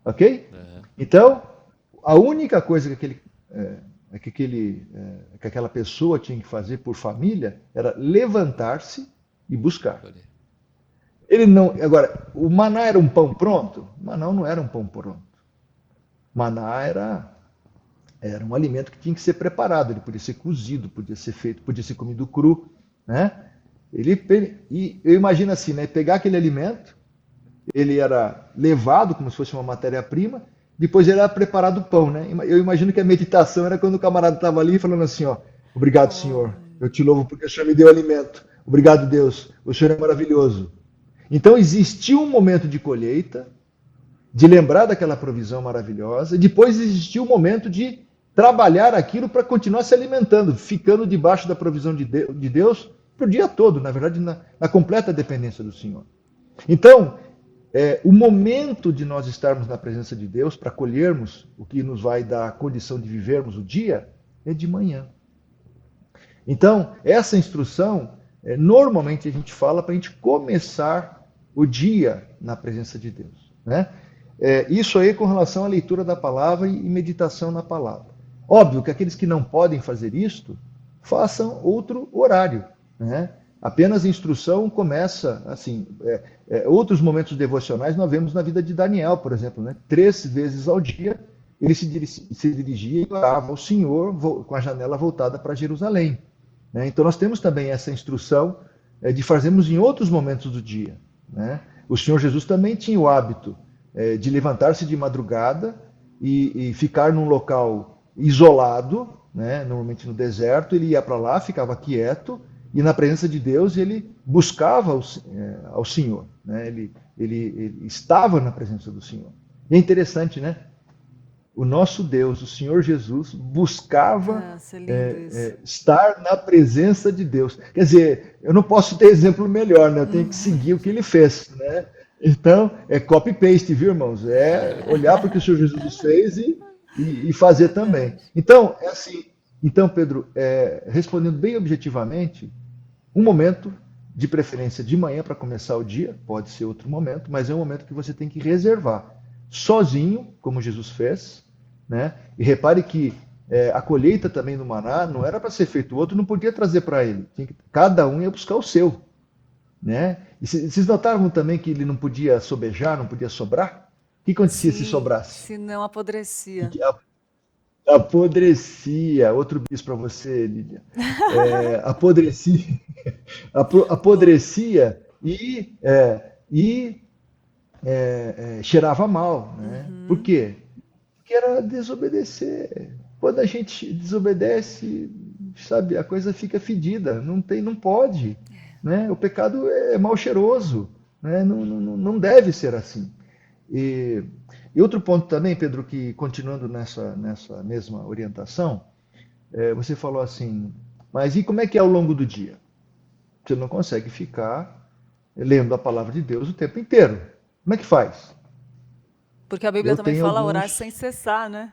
C: Ok? Então, a única coisa que aquela pessoa tinha que fazer por família era levantar-se e buscar. Ele não. Agora, o maná era um pão pronto? Maná não era um pão pronto. Maná era um alimento que tinha que ser preparado. Ele podia ser cozido, podia ser feito, podia ser comido cru, né? E eu imagino assim, né? Pegar aquele alimento, ele era levado como se fosse uma matéria-prima, depois ele era preparado o pão, né? Eu imagino que a meditação era quando o camarada estava ali falando assim, ó, obrigado, Senhor, eu te louvo porque o Senhor me deu alimento. Obrigado, Deus, o Senhor é maravilhoso. Então existia um momento de colheita, de lembrar daquela provisão maravilhosa, e depois existia um momento de trabalhar aquilo para continuar se alimentando, ficando debaixo da provisão de Deus para o dia todo, na verdade, na completa dependência do Senhor. Então, o momento de nós estarmos na presença de Deus para colhermos o que nos vai dar a condição de vivermos o dia é de manhã. Então, essa instrução, normalmente a gente fala para a gente começar o dia na presença de Deus, né? Isso aí com relação à leitura da palavra e meditação na palavra. Óbvio que aqueles que não podem fazer isto, façam outro horário, né? Apenas a instrução começa, assim, outros momentos devocionais nós vemos na vida de Daniel, por exemplo, né? 3 vezes ao dia ele se dirigia e orava ao Senhor com a janela voltada para Jerusalém, né? Então nós temos também essa instrução de fazermos em outros momentos do dia, né? O Senhor Jesus também tinha o hábito de levantar-se de madrugada e ficar num local isolado, né? Normalmente no deserto, ele ia para lá, ficava quieto, e na presença de Deus ele buscava ao Senhor, né? Ele estava na presença do Senhor. E é interessante, né? O nosso Deus, o Senhor Jesus, buscava estar na presença de Deus. Quer dizer, eu não posso ter exemplo melhor, né? Eu tenho que seguir o que ele fez, né? Então, é copy-paste, viu, irmãos? É olhar para o que o Senhor Jesus fez e fazer também. Então, é assim. Então, Pedro, respondendo bem objetivamente, um momento, de preferência de manhã para começar o dia, pode ser outro momento, mas é um momento que você tem que reservar. Sozinho, como Jesus fez, né? E repare que a colheita também do maná não era para ser feito, o outro não podia trazer para ele. Cada um ia buscar o seu, né? E vocês notaram também que ele não podia sobejar, não podia sobrar? O que acontecia se sobrasse?
A: Se não apodrecia.
C: Apodrecia. Outro bis para você, Lídia. Apodrecia. Apodrecia e cheirava mal, né? Por quê? Porque era desobedecer. Quando a gente desobedece, sabe, a coisa fica fedida, não pode, né? O pecado é mal cheiroso, né? Não deve ser assim. E outro ponto também, Pedro, que continuando nessa mesma orientação, você falou assim, mas e como é que é ao longo do dia? Você não consegue ficar lendo a palavra de Deus o tempo inteiro. Como é que faz?
A: Porque a Bíblia também fala orar sem cessar, né?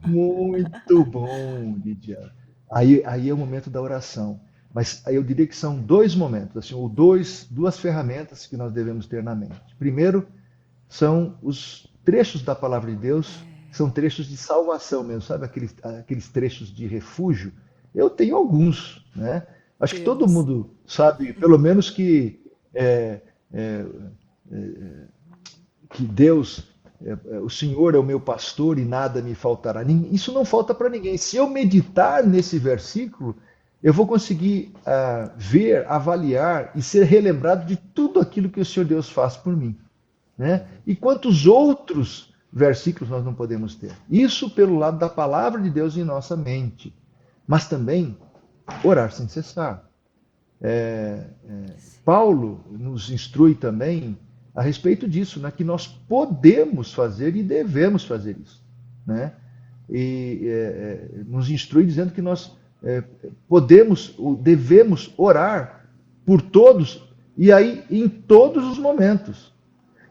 C: Muito bom, Lídia. Aí é o momento da oração. Mas aí eu diria que são 2 momentos, assim, ou duas ferramentas que nós devemos ter na mente. Primeiro, são os trechos da palavra de Deus, são trechos de salvação mesmo, sabe? Aqueles trechos de refúgio. Eu tenho alguns, né? Acho que todo mundo sabe, pelo menos que que Deus, o Senhor é o meu pastor e nada me faltará. Isso não falta para ninguém. Se eu meditar nesse versículo, eu vou conseguir ver, avaliar e ser relembrado de tudo aquilo que o Senhor Deus faz por mim, né? E quantos outros versículos nós não podemos ter? Isso pelo lado da palavra de Deus em nossa mente, mas também orar sem cessar. Paulo nos instrui também a respeito disso, né? Que nós podemos fazer e devemos fazer isso, né? E nos instrui dizendo que nós podemos, devemos orar por todos e aí em todos os momentos.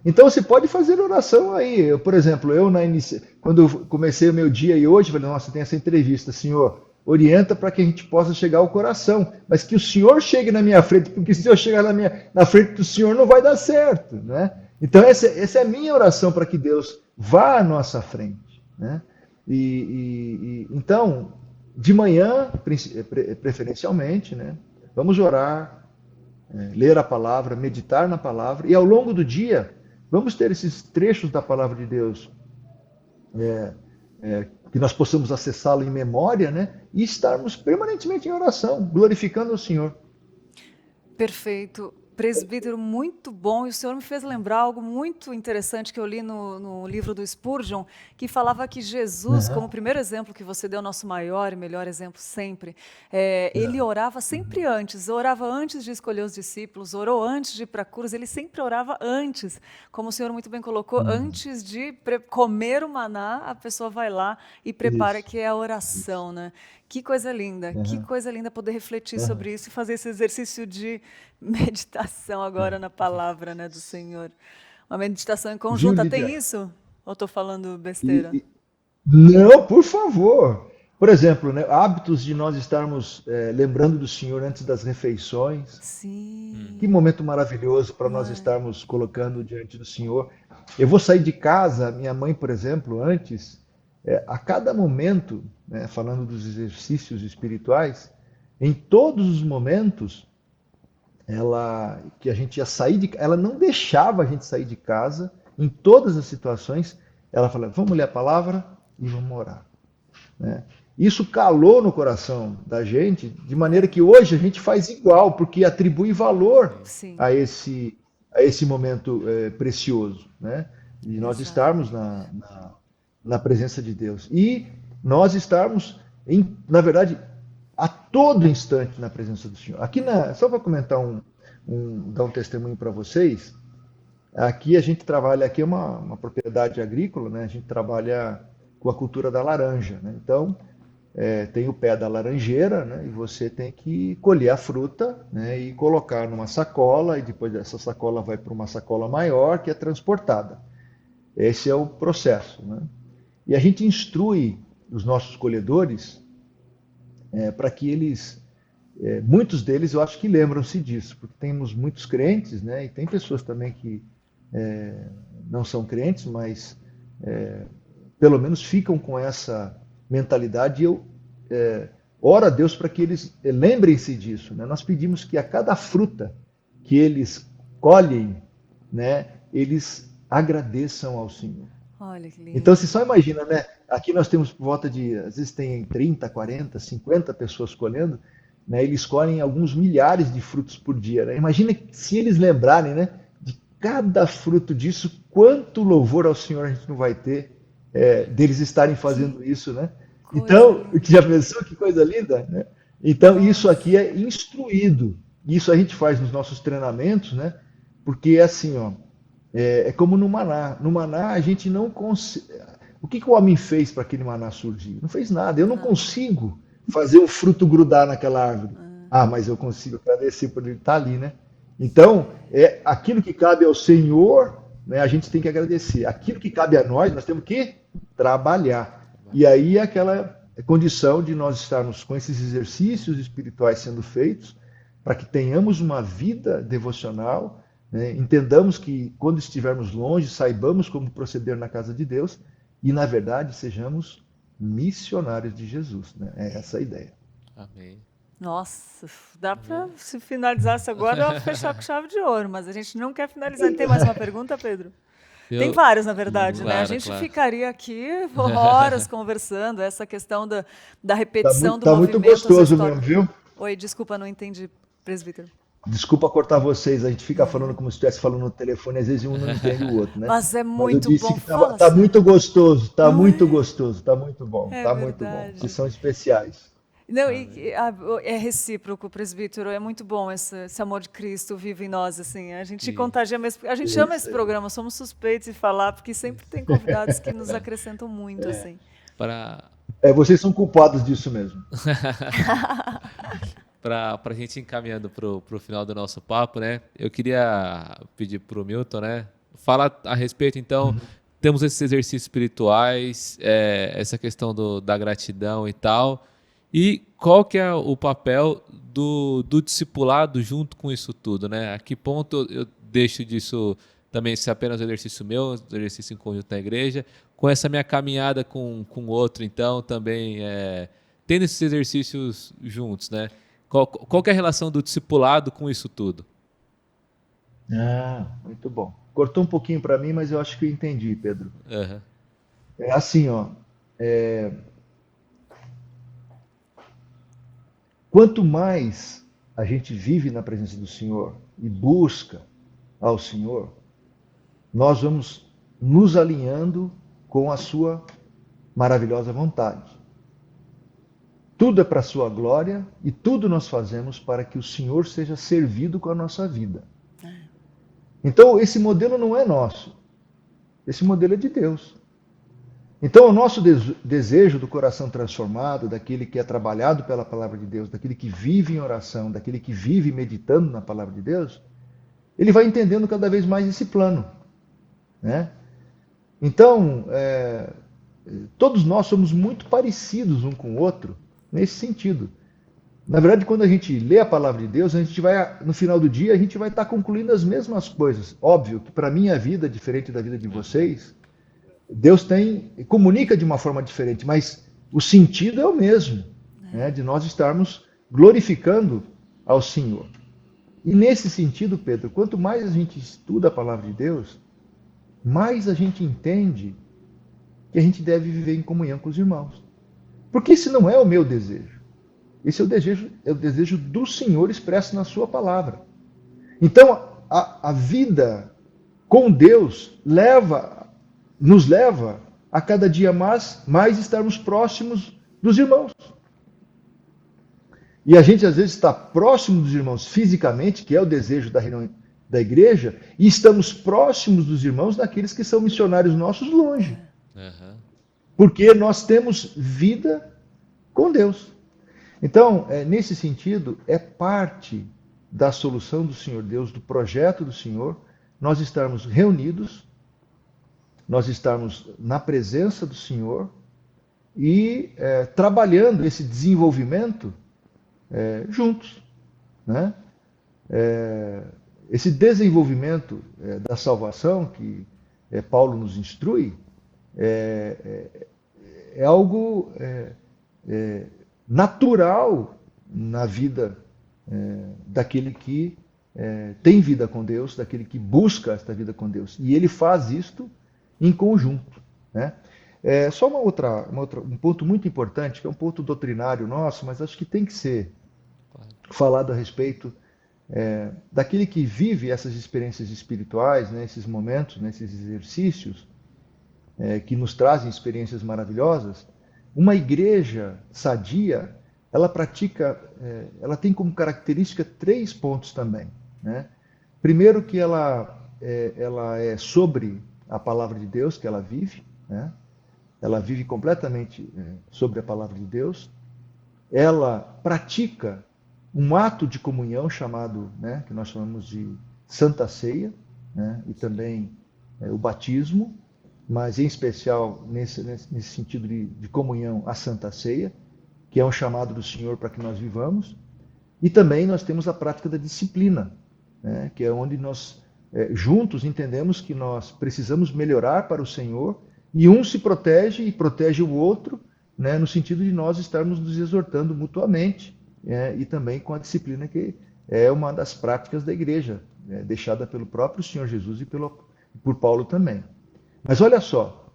C: Então você pode fazer oração aí. Por exemplo, quando eu comecei o meu dia e hoje, falei, nossa, tem essa entrevista, Senhor, orienta para que a gente possa chegar ao coração, mas que o Senhor chegue na minha frente, porque se eu chegar na frente do Senhor não vai dar certo, né? Então essa é a minha oração para que Deus vá à nossa frente, né? Então, de manhã, preferencialmente, né? Vamos orar, ler a palavra, meditar na palavra, e ao longo do dia, vamos ter esses trechos da palavra de Deus, que nós possamos acessá-lo em memória, né? E estarmos permanentemente em oração, glorificando o Senhor.
A: Perfeito. Presbítero, muito bom. E o senhor me fez lembrar algo muito interessante que eu li no livro do Spurgeon, que falava que Jesus, como o primeiro exemplo que você deu, nosso maior e melhor exemplo sempre, ele orava sempre antes. Orava antes de escolher os discípulos, orou antes de ir para a cruz, ele sempre orava antes. Como o senhor muito bem colocou, antes de comer o maná, a pessoa vai lá e prepara, que é a oração, né? Que coisa linda, que coisa linda poder refletir sobre isso e fazer esse exercício de meditação agora na palavra, né, do Senhor. Uma meditação em conjunta, tem isso? Ou estou falando besteira?
C: Não, por favor. Por exemplo, né, hábitos de nós estarmos lembrando do Senhor antes das refeições.
A: Sim.
C: Que momento maravilhoso para nós estarmos colocando diante do Senhor. Eu vou sair de casa, minha mãe, por exemplo, antes, a cada momento, né, falando dos exercícios espirituais, em todos os momentos, que a gente ia sair ela não deixava a gente sair de casa, em todas as situações, ela falava, vamos ler a palavra e vamos orar, né? Isso calou no coração da gente, de maneira que hoje a gente faz igual, porque atribui valor a esse momento precioso, né? De nós estarmos na presença de Deus. E nós estarmos, na verdade, a todo instante na presença do Senhor. Aqui, só para comentar dar um testemunho para vocês, aqui a gente trabalha, aqui é uma propriedade agrícola, né? A gente trabalha com a cultura da laranja, né? Então, tem o pé da laranjeira, né? E você tem que colher a fruta, né? E colocar numa sacola, e depois essa sacola vai para uma sacola maior, que é transportada. Esse é o processo, né? E a gente instrui os nossos colhedores para que eles, muitos deles eu acho que lembram-se disso, porque temos muitos crentes, né? E tem pessoas também que não são crentes, mas pelo menos ficam com essa mentalidade, e eu oro a Deus para que eles lembrem-se disso, né? Nós pedimos que a cada fruta que eles colhem, né, eles agradeçam ao Senhor.
A: Olha que lindo.
C: Então você só imagina, né? Aqui nós temos por volta de, às vezes tem 30, 40, 50 pessoas colhendo, né? Eles colhem alguns milhares de frutos por dia, né? Imagina se eles lembrarem, né, de cada fruto disso, quanto louvor ao Senhor a gente não vai ter deles estarem fazendo isso, né? Então, já pensou que coisa linda, né? Então, isso aqui é instruído. Isso a gente faz nos nossos treinamentos, né? Porque é assim, ó, é como no maná. No maná a gente não consegue. O que o homem fez para aquele maná surgir? Não fez nada. Eu não consigo fazer o fruto grudar naquela árvore. Mas eu consigo agradecer por ele estar ali, né? Então, aquilo que cabe ao Senhor, né, a gente tem que agradecer. Aquilo que cabe a nós temos que trabalhar. E aí aquela condição de nós estarmos com esses exercícios espirituais sendo feitos, para que tenhamos uma vida devocional, né, entendamos que quando estivermos longe, saibamos como proceder na casa de Deus e, na verdade, sejamos missionários de Jesus, né? É essa a ideia.
B: Amém.
A: Nossa, dá para se finalizasse agora fechar com chave de ouro, mas a gente não quer finalizar. Tem mais uma pergunta, Pedro? Tem várias, na verdade, né? A
B: Claro,
A: gente
B: claro.
A: ficaria aqui horas conversando, essa questão da repetição do
C: Tá muito
A: movimento, essa
C: gostoso
A: história.
C: mesmo, viu?
A: Oi, desculpa, não entendi, presbítero.
C: Desculpa cortar vocês, a gente fica falando como se estivesse falando no telefone, às vezes um não entende o outro, né?
A: Mas é
C: Mas eu
A: muito
C: disse
A: bom,
C: que
A: fala
C: tá
A: sério.
C: muito gostoso, tá
A: Não
C: muito
A: é?
C: gostoso, tá muito bom,
A: É
C: tá muito bom.
A: verdade.
C: Vocês são especiais.
A: Não, é recíproco, presbítero, é muito bom esse amor de Cristo vive em nós, assim, a gente contagia mesmo, a gente ama esse programa, somos suspeitos de falar, porque sempre tem convidados que nos acrescentam muito, assim.
B: Para
C: Vocês são culpados disso mesmo.
B: a gente ir encaminhando pro final do nosso papo, né? Eu queria pedir pro Milton, né? Fala a respeito, então, temos esses exercícios espirituais, essa questão da gratidão e tal. E qual que é o papel do discipulado junto com isso tudo, né? A que ponto eu deixo disso também ser apenas um exercício meu, um exercício em conjunto na igreja, com essa minha caminhada com o outro, então, também tendo esses exercícios juntos, né? Qual que é a relação do discipulado com isso tudo?
C: Muito bom. Cortou um pouquinho para mim, mas eu acho que eu entendi, Pedro.
B: Aham.
C: É assim, ó. Quanto mais a gente vive na presença do Senhor e busca ao Senhor, nós vamos nos alinhando com a sua maravilhosa vontade. Tudo é para a sua glória e tudo nós fazemos para que o Senhor seja servido com a nossa vida. Então, esse modelo não é nosso. Esse modelo é de Deus. Então, o nosso desejo do coração transformado, daquele que é trabalhado pela palavra de Deus, daquele que vive em oração, daquele que vive meditando na palavra de Deus, ele vai entendendo cada vez mais esse plano, né? Então, todos nós somos muito parecidos um com o outro nesse sentido. Na verdade, quando a gente lê a palavra de Deus, a gente vai, no final do dia, a gente vai estar concluindo as mesmas coisas. Óbvio que para a minha vida, diferente da vida de vocês, Deus comunica de uma forma diferente, mas o sentido é o mesmo, né, de nós estarmos glorificando ao Senhor. E nesse sentido, Pedro, quanto mais a gente estuda a palavra de Deus, mais a gente entende que a gente deve viver em comunhão com os irmãos. Porque esse não é o meu desejo. Esse é o desejo do Senhor expresso na sua palavra. Então, a vida com Deus nos leva a cada dia mais estarmos próximos dos irmãos. E a gente às vezes está próximo dos irmãos fisicamente, que é o desejo da reunião da igreja, e estamos próximos dos irmãos daqueles que são missionários nossos longe.
B: Aham.
C: Porque nós temos vida com Deus. Então, nesse sentido, é parte da solução do Senhor Deus, do projeto do Senhor, nós estarmos reunidos, nós estarmos na presença do Senhor e trabalhando esse desenvolvimento juntos, né? Esse desenvolvimento da salvação que Paulo nos instrui é algo natural na vida daquele que tem vida com Deus, daquele que busca esta vida com Deus. E ele faz isto em conjunto, né? Só um ponto muito importante, que é um ponto doutrinário nosso, mas acho que tem que ser falado a respeito daquele que vive essas experiências espirituais, né, esses momentos, né, esses exercícios que nos trazem experiências maravilhosas. Uma igreja sadia, ela tem como característica 3 pontos também, né? Primeiro que ela é sobre a palavra de Deus que ela vive, né? Ela vive completamente sobre a palavra de Deus. Ela pratica um ato de comunhão chamado, né, que nós chamamos de Santa Ceia, né, e também o batismo, mas em especial nesse sentido de comunhão, a Santa Ceia, que é um chamado do Senhor para que nós vivamos. E também nós temos a prática da disciplina, né, que é onde nós juntos entendemos que nós precisamos melhorar para o Senhor, e um se protege e protege o outro, né, no sentido de nós estarmos nos exortando mutuamente e também com a disciplina que é uma das práticas da igreja, deixada pelo próprio Senhor Jesus e por Paulo também. Mas olha só,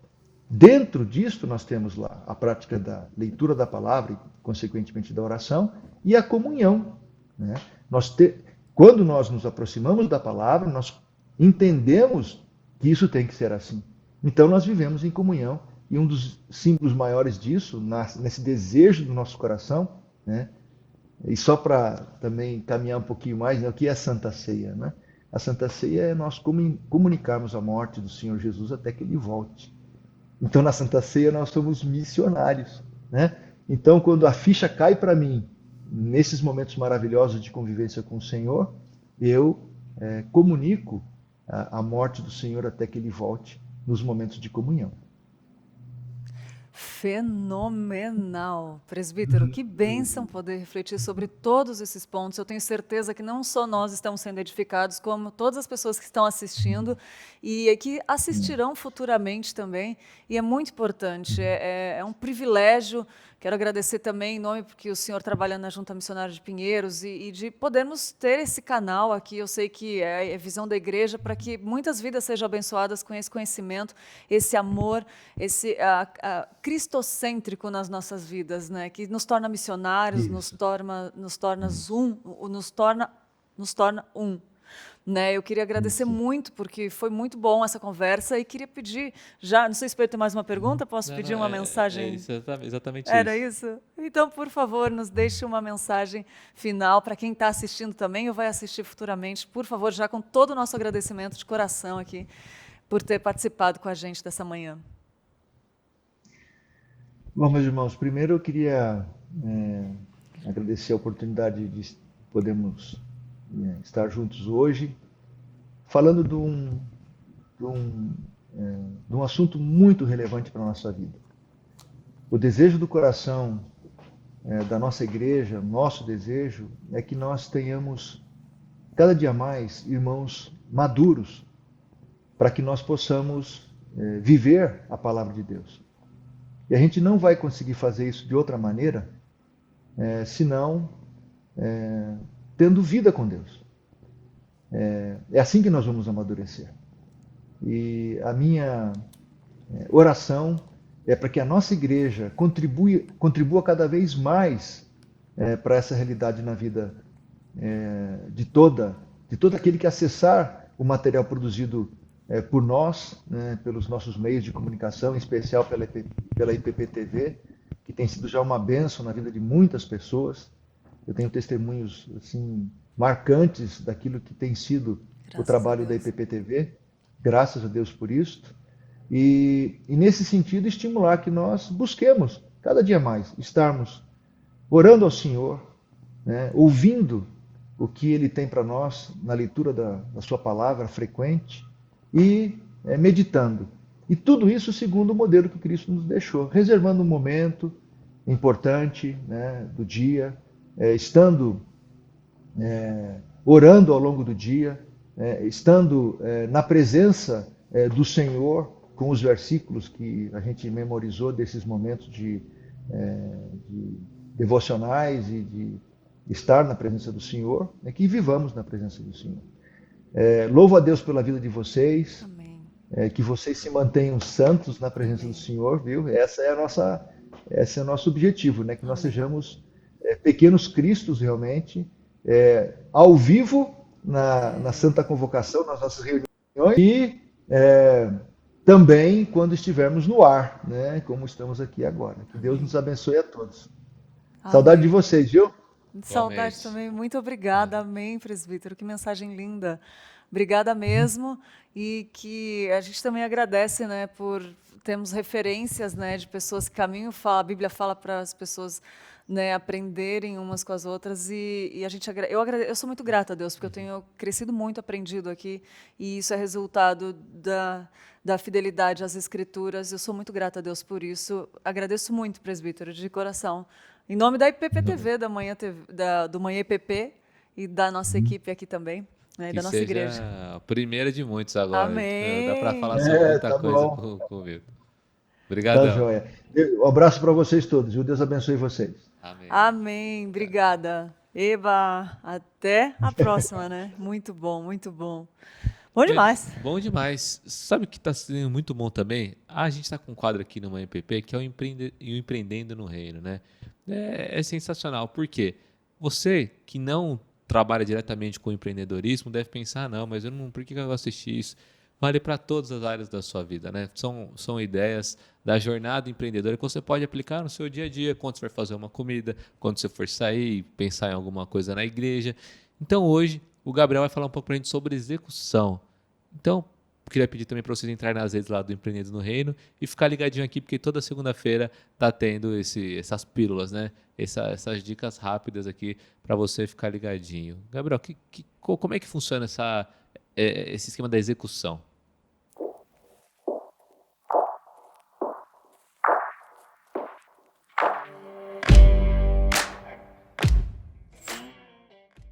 C: dentro disto nós temos lá a prática da leitura da palavra e, consequentemente, da oração e a comunhão, né? Quando nós nos aproximamos da palavra, nós entendemos que isso tem que ser assim. Então nós vivemos em comunhão e um dos símbolos maiores disso, nesse desejo do nosso coração, né? E só para também caminhar um pouquinho mais, né, o que é a Santa Ceia, né? A Santa Ceia é nós comunicarmos a morte do Senhor Jesus até que Ele volte. Então, na Santa Ceia, nós somos missionários, né? Então, quando a ficha cai para mim, nesses momentos maravilhosos de convivência com o Senhor, eu comunico a morte do Senhor até que Ele volte nos momentos de comunhão.
A: Fenomenal, presbítero, que bênção poder refletir sobre todos esses pontos. Eu tenho certeza que não só nós estamos sendo edificados, como todas as pessoas que estão assistindo e que assistirão futuramente também. E é muito importante, é um privilégio. Quero agradecer também em nome, porque o senhor trabalha na Junta Missionária de Pinheiros e de podermos ter esse canal aqui. Eu sei que é a visão da igreja para que muitas vidas sejam abençoadas com esse conhecimento, esse amor, esse cristocêntrico nas nossas vidas, né? Que nos torna missionários, nos torna um. Né? Eu queria agradecer muito, porque foi muito bom essa conversa, e queria pedir, já, não sei se tem mais uma pergunta, posso pedir uma mensagem?
B: Exatamente
A: Era isso? Então, por favor, nos deixe uma mensagem final para quem está assistindo também ou vai assistir futuramente, por favor, já com todo o nosso agradecimento de coração aqui, por ter participado com a gente dessa manhã.
C: Bom, meus irmãos, primeiro eu queria agradecer a oportunidade de podermos estar juntos hoje, falando de um assunto muito relevante para a nossa vida. O desejo do coração da nossa igreja, nosso desejo, é que nós tenhamos cada dia mais irmãos maduros, para que nós possamos viver a palavra de Deus. E a gente não vai conseguir fazer isso de outra maneira, senão tendo vida com Deus. É assim que nós vamos amadurecer. E a minha oração é para que a nossa igreja contribua cada vez mais para essa realidade na vida de todo aquele que acessar o material produzido por nós, né, pelos nossos meios de comunicação, em especial pela IPPTV, que tem sido já uma bênção na vida de muitas pessoas. Eu tenho testemunhos assim, marcantes daquilo que tem sido o trabalho da IPPTV, graças a Deus por isso. E nesse sentido, estimular que nós busquemos cada dia mais estarmos orando ao Senhor, né, ouvindo o que Ele tem para nós na leitura da sua palavra frequente e meditando. E tudo isso segundo o modelo que Cristo nos deixou, reservando um momento importante, né, do dia, estando orando ao longo do dia, estando na presença do Senhor, com os versículos que a gente memorizou desses momentos de devocionais e de estar na presença do Senhor, que vivamos na presença do Senhor. Louvo a Deus pela vida de vocês.
A: Amém.
C: Que vocês se mantenham santos na presença do Senhor, viu? Esse é o nosso objetivo, né? Que nós sejamos pequenos cristos realmente, ao vivo na Santa Convocação, nas nossas reuniões, e também quando estivermos no ar, né? Como estamos aqui agora. Que Deus nos abençoe a todos.
A: Amém.
C: Saudade de vocês, viu?
A: Saudade também. Muito obrigada. Amém, presbítero. Que mensagem linda. Obrigada mesmo. E que a gente também agradece, né, por termos referências, né, de pessoas que caminham. A Bíblia fala para as pessoas, né, aprenderem umas com as outras. E eu sou muito grata a Deus, porque eu tenho crescido muito, aprendido aqui. E isso é resultado da fidelidade às Escrituras. Eu sou muito grata a Deus por isso. Agradeço muito, presbítero, de coração. Em nome da IPPTV, do Manhã IPP e da nossa equipe aqui também, né, da nossa igreja.
B: A primeira de muitos agora.
A: Amém.
B: Dá para falar sobre muita coisa com o Vitor. Obrigadão.
C: Tá joia. Um abraço para vocês todos. E Deus abençoe vocês.
B: Amém.
A: Amém. Obrigada. Eba, até a próxima, né? Muito bom, muito bom. Bom demais.
B: Bom demais. Sabe o que está sendo muito bom também? A gente está com um quadro aqui no MPP que é o Empreendendo no Reino, né? É sensacional. Por quê? Você que não trabalha diretamente com empreendedorismo deve pensar, não, mas por que eu vou assistir isso? Vale para todas as áreas da sua vida, né? São ideias da jornada empreendedora que você pode aplicar no seu dia a dia, quando você for fazer uma comida, quando você for sair, pensar em alguma coisa na igreja. Então hoje o Gabriel vai falar um pouco para a gente sobre execução. Então, queria pedir também para vocês entrarem nas redes lá do Empreendendo no Reino e ficar ligadinho aqui, porque toda segunda-feira tá tendo essas pílulas, né? Essas dicas rápidas aqui para você ficar ligadinho. Gabriel, como é que funciona esse esquema da execução?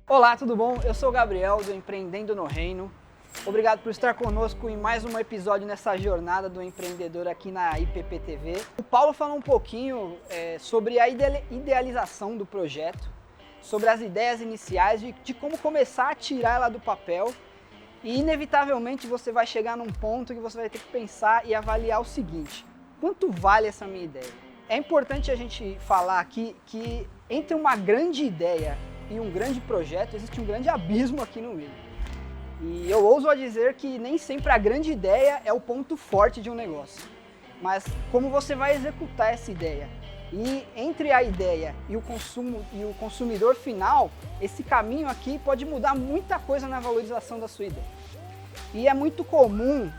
E: Olá, tudo bom? Eu sou o Gabriel do Empreendendo no Reino. Obrigado por estar conosco em mais um episódio nessa jornada do empreendedor aqui na IPP TV. O Paulo falou um pouquinho sobre a idealização do projeto, sobre as ideias iniciais, de como começar a tirar ela do papel. E inevitavelmente você vai chegar num ponto que você vai ter que pensar e avaliar o seguinte: quanto vale essa minha ideia? É importante a gente falar aqui que entre uma grande ideia e um grande projeto existe um grande abismo aqui no meio. E eu ouso a dizer que nem sempre a grande ideia é o ponto forte de um negócio, mas como você vai executar essa ideia. E entre a ideia e o consumidor final, esse caminho aqui pode mudar muita coisa na valorização da sua ideia. E é muito comum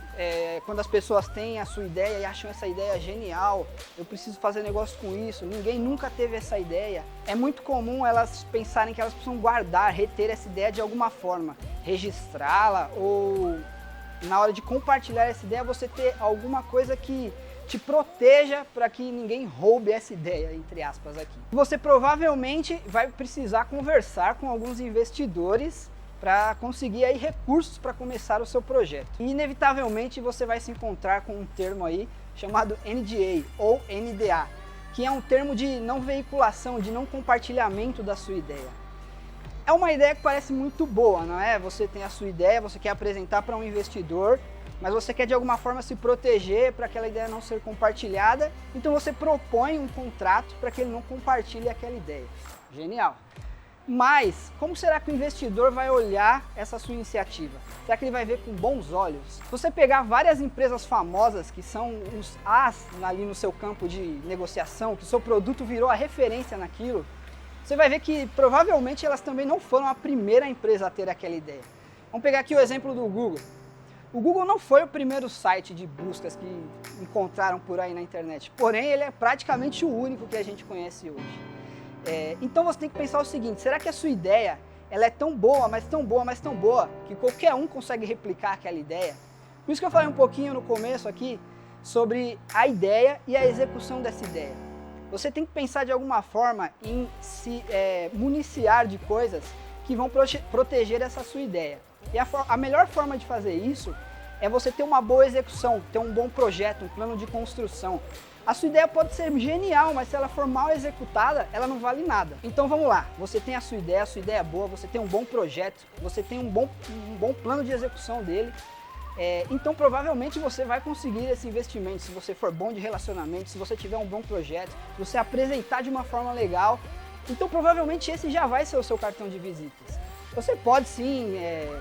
E: quando as pessoas têm a sua ideia e acham essa ideia genial, eu preciso fazer negócio com isso, ninguém nunca teve essa ideia. É muito comum elas pensarem que elas precisam guardar, reter essa ideia de alguma forma, registrá-la ou na hora de compartilhar essa ideia você ter alguma coisa que te proteja para que ninguém roube essa ideia, entre aspas aqui. Você provavelmente vai precisar conversar com alguns investidores para conseguir aí recursos para começar o seu projeto. E inevitavelmente você vai se encontrar com um termo aí chamado NDA ou NDA, que é um termo de não veiculação, de não compartilhamento da sua ideia. É uma ideia que parece muito boa, não é? Você tem a sua ideia, você quer apresentar para um investidor, mas você quer de alguma forma se proteger para aquela ideia não ser compartilhada, então você propõe um contrato para que ele não compartilhe aquela ideia. Genial! Mas, como será que o investidor vai olhar essa sua iniciativa? Será que ele vai ver com bons olhos? Se você pegar várias empresas famosas que são os as ali no seu campo de negociação, que o seu produto virou a referência naquilo, você vai ver que provavelmente elas também não foram a primeira empresa a ter aquela ideia. Vamos pegar aqui o exemplo do Google. O Google não foi o primeiro site de buscas que encontraram por aí na internet, porém ele é praticamente o único que a gente conhece hoje. Então você tem que pensar o seguinte: será que a sua ideia ela é tão boa, mas tão boa, mas tão boa, que qualquer um consegue replicar aquela ideia? Por isso que eu falei um pouquinho no começo aqui sobre a ideia e a execução dessa ideia. Você tem que pensar de alguma forma em se municiar de coisas que vão proteger essa sua ideia. E a melhor forma de fazer isso é você ter uma boa execução, ter um bom projeto, um plano de construção. A sua ideia pode ser genial, mas se ela for mal executada, ela não vale nada. Então vamos lá, você tem a sua ideia é boa, você tem um bom projeto, você tem um bom plano de execução dele. Então provavelmente você vai conseguir esse investimento se você for bom de relacionamento, se você tiver um bom projeto, se você apresentar de uma forma legal. Então provavelmente esse já vai ser o seu cartão de visitas. Você pode sim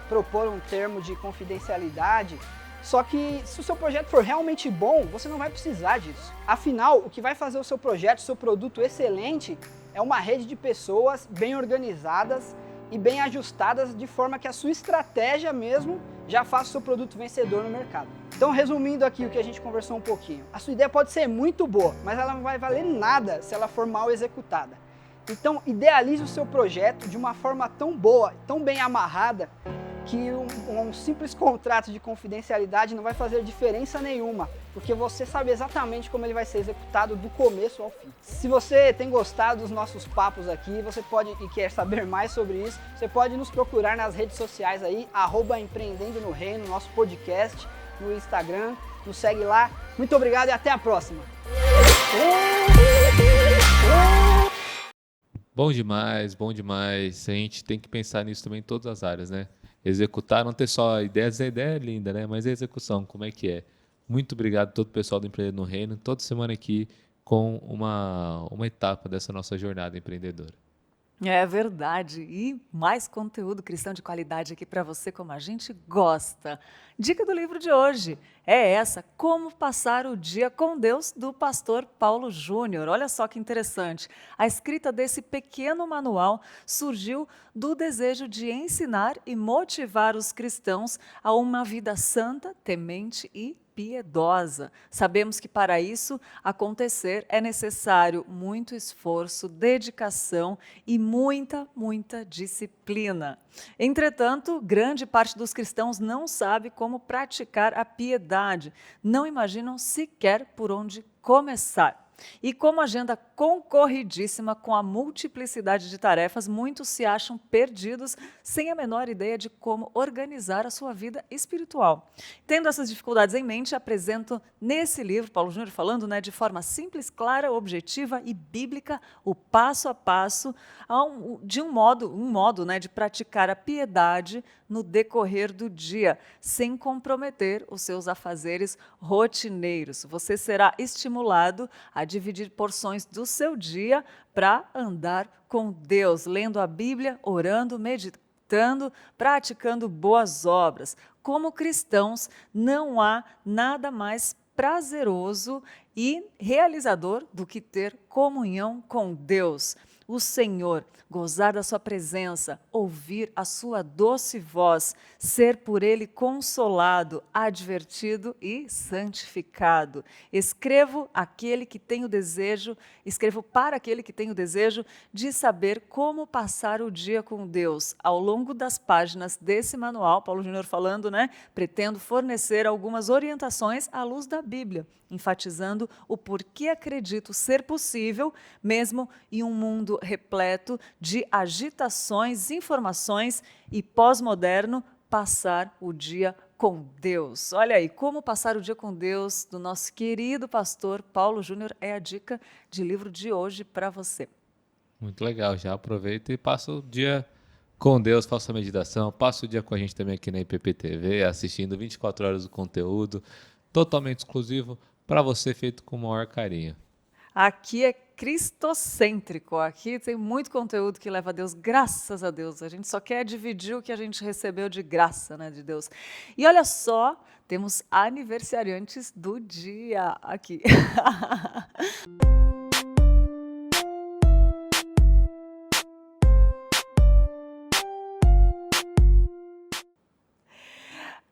E: propor um termo de confidencialidade, só que se o seu projeto for realmente bom, você não vai precisar disso. Afinal, o que vai fazer o seu projeto, o seu produto excelente, é uma rede de pessoas bem organizadas e bem ajustadas, de forma que a sua estratégia mesmo já faça o seu produto vencedor no mercado. Então, resumindo aqui o que a gente conversou um pouquinho, a sua ideia pode ser muito boa, mas ela não vai valer nada se ela for mal executada. Então, idealize o seu projeto de uma forma tão boa, tão bem amarrada, que um simples contrato de confidencialidade não vai fazer diferença nenhuma, porque você sabe exatamente como ele vai ser executado do começo ao fim. Se você tem gostado dos nossos papos aqui, você pode e quer saber mais sobre isso, você pode nos procurar nas redes sociais aí, @Empreendendo no Reino, nosso podcast, no Instagram, nos segue lá. Muito obrigado e até a próxima!
B: Bom demais, bom demais. A gente tem que pensar nisso também em todas as áreas, né? Executar, não ter só ideias, a ideia é linda, né? Mas a execução, como é que é? Muito obrigado a todo o pessoal do Empreender no Reino, toda semana aqui com uma etapa dessa nossa jornada empreendedora.
A: É verdade. E mais conteúdo cristão de qualidade aqui para você, como a gente gosta. Dica do livro de hoje é essa: Como Passar o Dia com Deus, do pastor Paulo Júnior. Olha só que interessante. A escrita desse pequeno manual surgiu do desejo de ensinar e motivar os cristãos a uma vida santa, temente e piedosa. Sabemos que para isso acontecer é necessário muito esforço, dedicação e muita disciplina. Entretanto, grande parte dos cristãos não sabe como praticar a piedade, não imaginam sequer por onde começar. E como agenda concorridíssima com a multiplicidade de tarefas, muitos se acham perdidos, sem a menor ideia de como organizar a sua vida espiritual. Tendo essas dificuldades em mente, apresento nesse livro, Paulo Júnior falando, de forma simples, clara, objetiva e bíblica, o passo a passo, de um modo de praticar a piedade no decorrer do dia, sem comprometer os seus afazeres rotineiros. Você será estimulado a dividir porções do seu dia para andar com Deus, lendo a Bíblia, orando, meditando, praticando boas obras. Como cristãos, não há nada mais prazeroso e realizador do que ter comunhão com Deus, o Senhor, gozar da sua presença, ouvir a sua doce voz, ser por Ele consolado, advertido e santificado. Escrevo para aquele que tem o desejo de saber como passar o dia com Deus. Ao longo das páginas desse manual, Paulo Júnior falando, pretendo fornecer algumas orientações à luz da Bíblia, enfatizando o porquê acredito ser possível, mesmo em um mundo repleto de agitações, informações e pós-moderno, passar o dia com Deus. Olha aí, como passar o dia com Deus, do nosso querido pastor Paulo Júnior, é a dica de livro de hoje para você.
B: Muito legal, já aproveita e passa o dia com Deus, faça a meditação, passa o dia com a gente também aqui na IPPTV, assistindo 24 horas do conteúdo, totalmente exclusivo para você, feito com o maior carinho.
A: Aqui é cristocêntrico, aqui tem muito conteúdo que leva a Deus, graças a Deus. A gente só quer dividir o que a gente recebeu de graça, de Deus. E olha só, temos aniversariantes do dia aqui.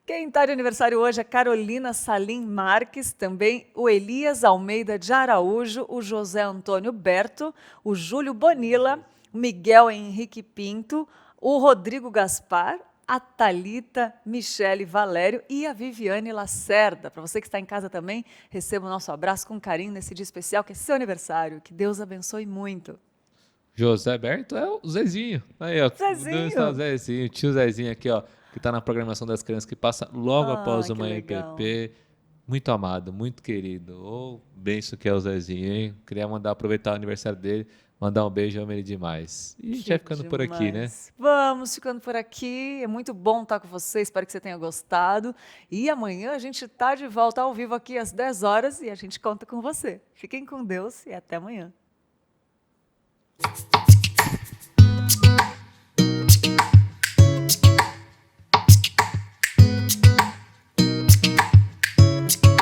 A: Quem está de aniversário hoje é Carolina Salim Marques, também o Elias Almeida de Araújo, o José Antônio Berto, o Júlio Bonilla, o Miguel Henrique Pinto, o Rodrigo Gaspar, a Thalita Michele Valério e a Viviane Lacerda. Para você que está em casa também, receba o nosso abraço com carinho nesse dia especial, que é seu aniversário. Que Deus abençoe muito.
B: José Berto é o Zezinho. Aí, ó.
A: Zezinho.
B: O tio Zezinho aqui, ó, que está na programação das crianças, que passa logo após o Manhã
A: legal.
B: IPP. Muito amado, muito querido. Ô, benção que é o Zezinho, hein? Queria aproveitar o aniversário dele, mandar um beijo, eu amo ele demais. E a gente vai ficando por aqui, né?
A: Vamos ficando por aqui. É muito bom estar com você. Espero que você tenha gostado. E amanhã a gente está de volta ao vivo aqui às 10 horas e a gente conta com você. Fiquem com Deus e até amanhã.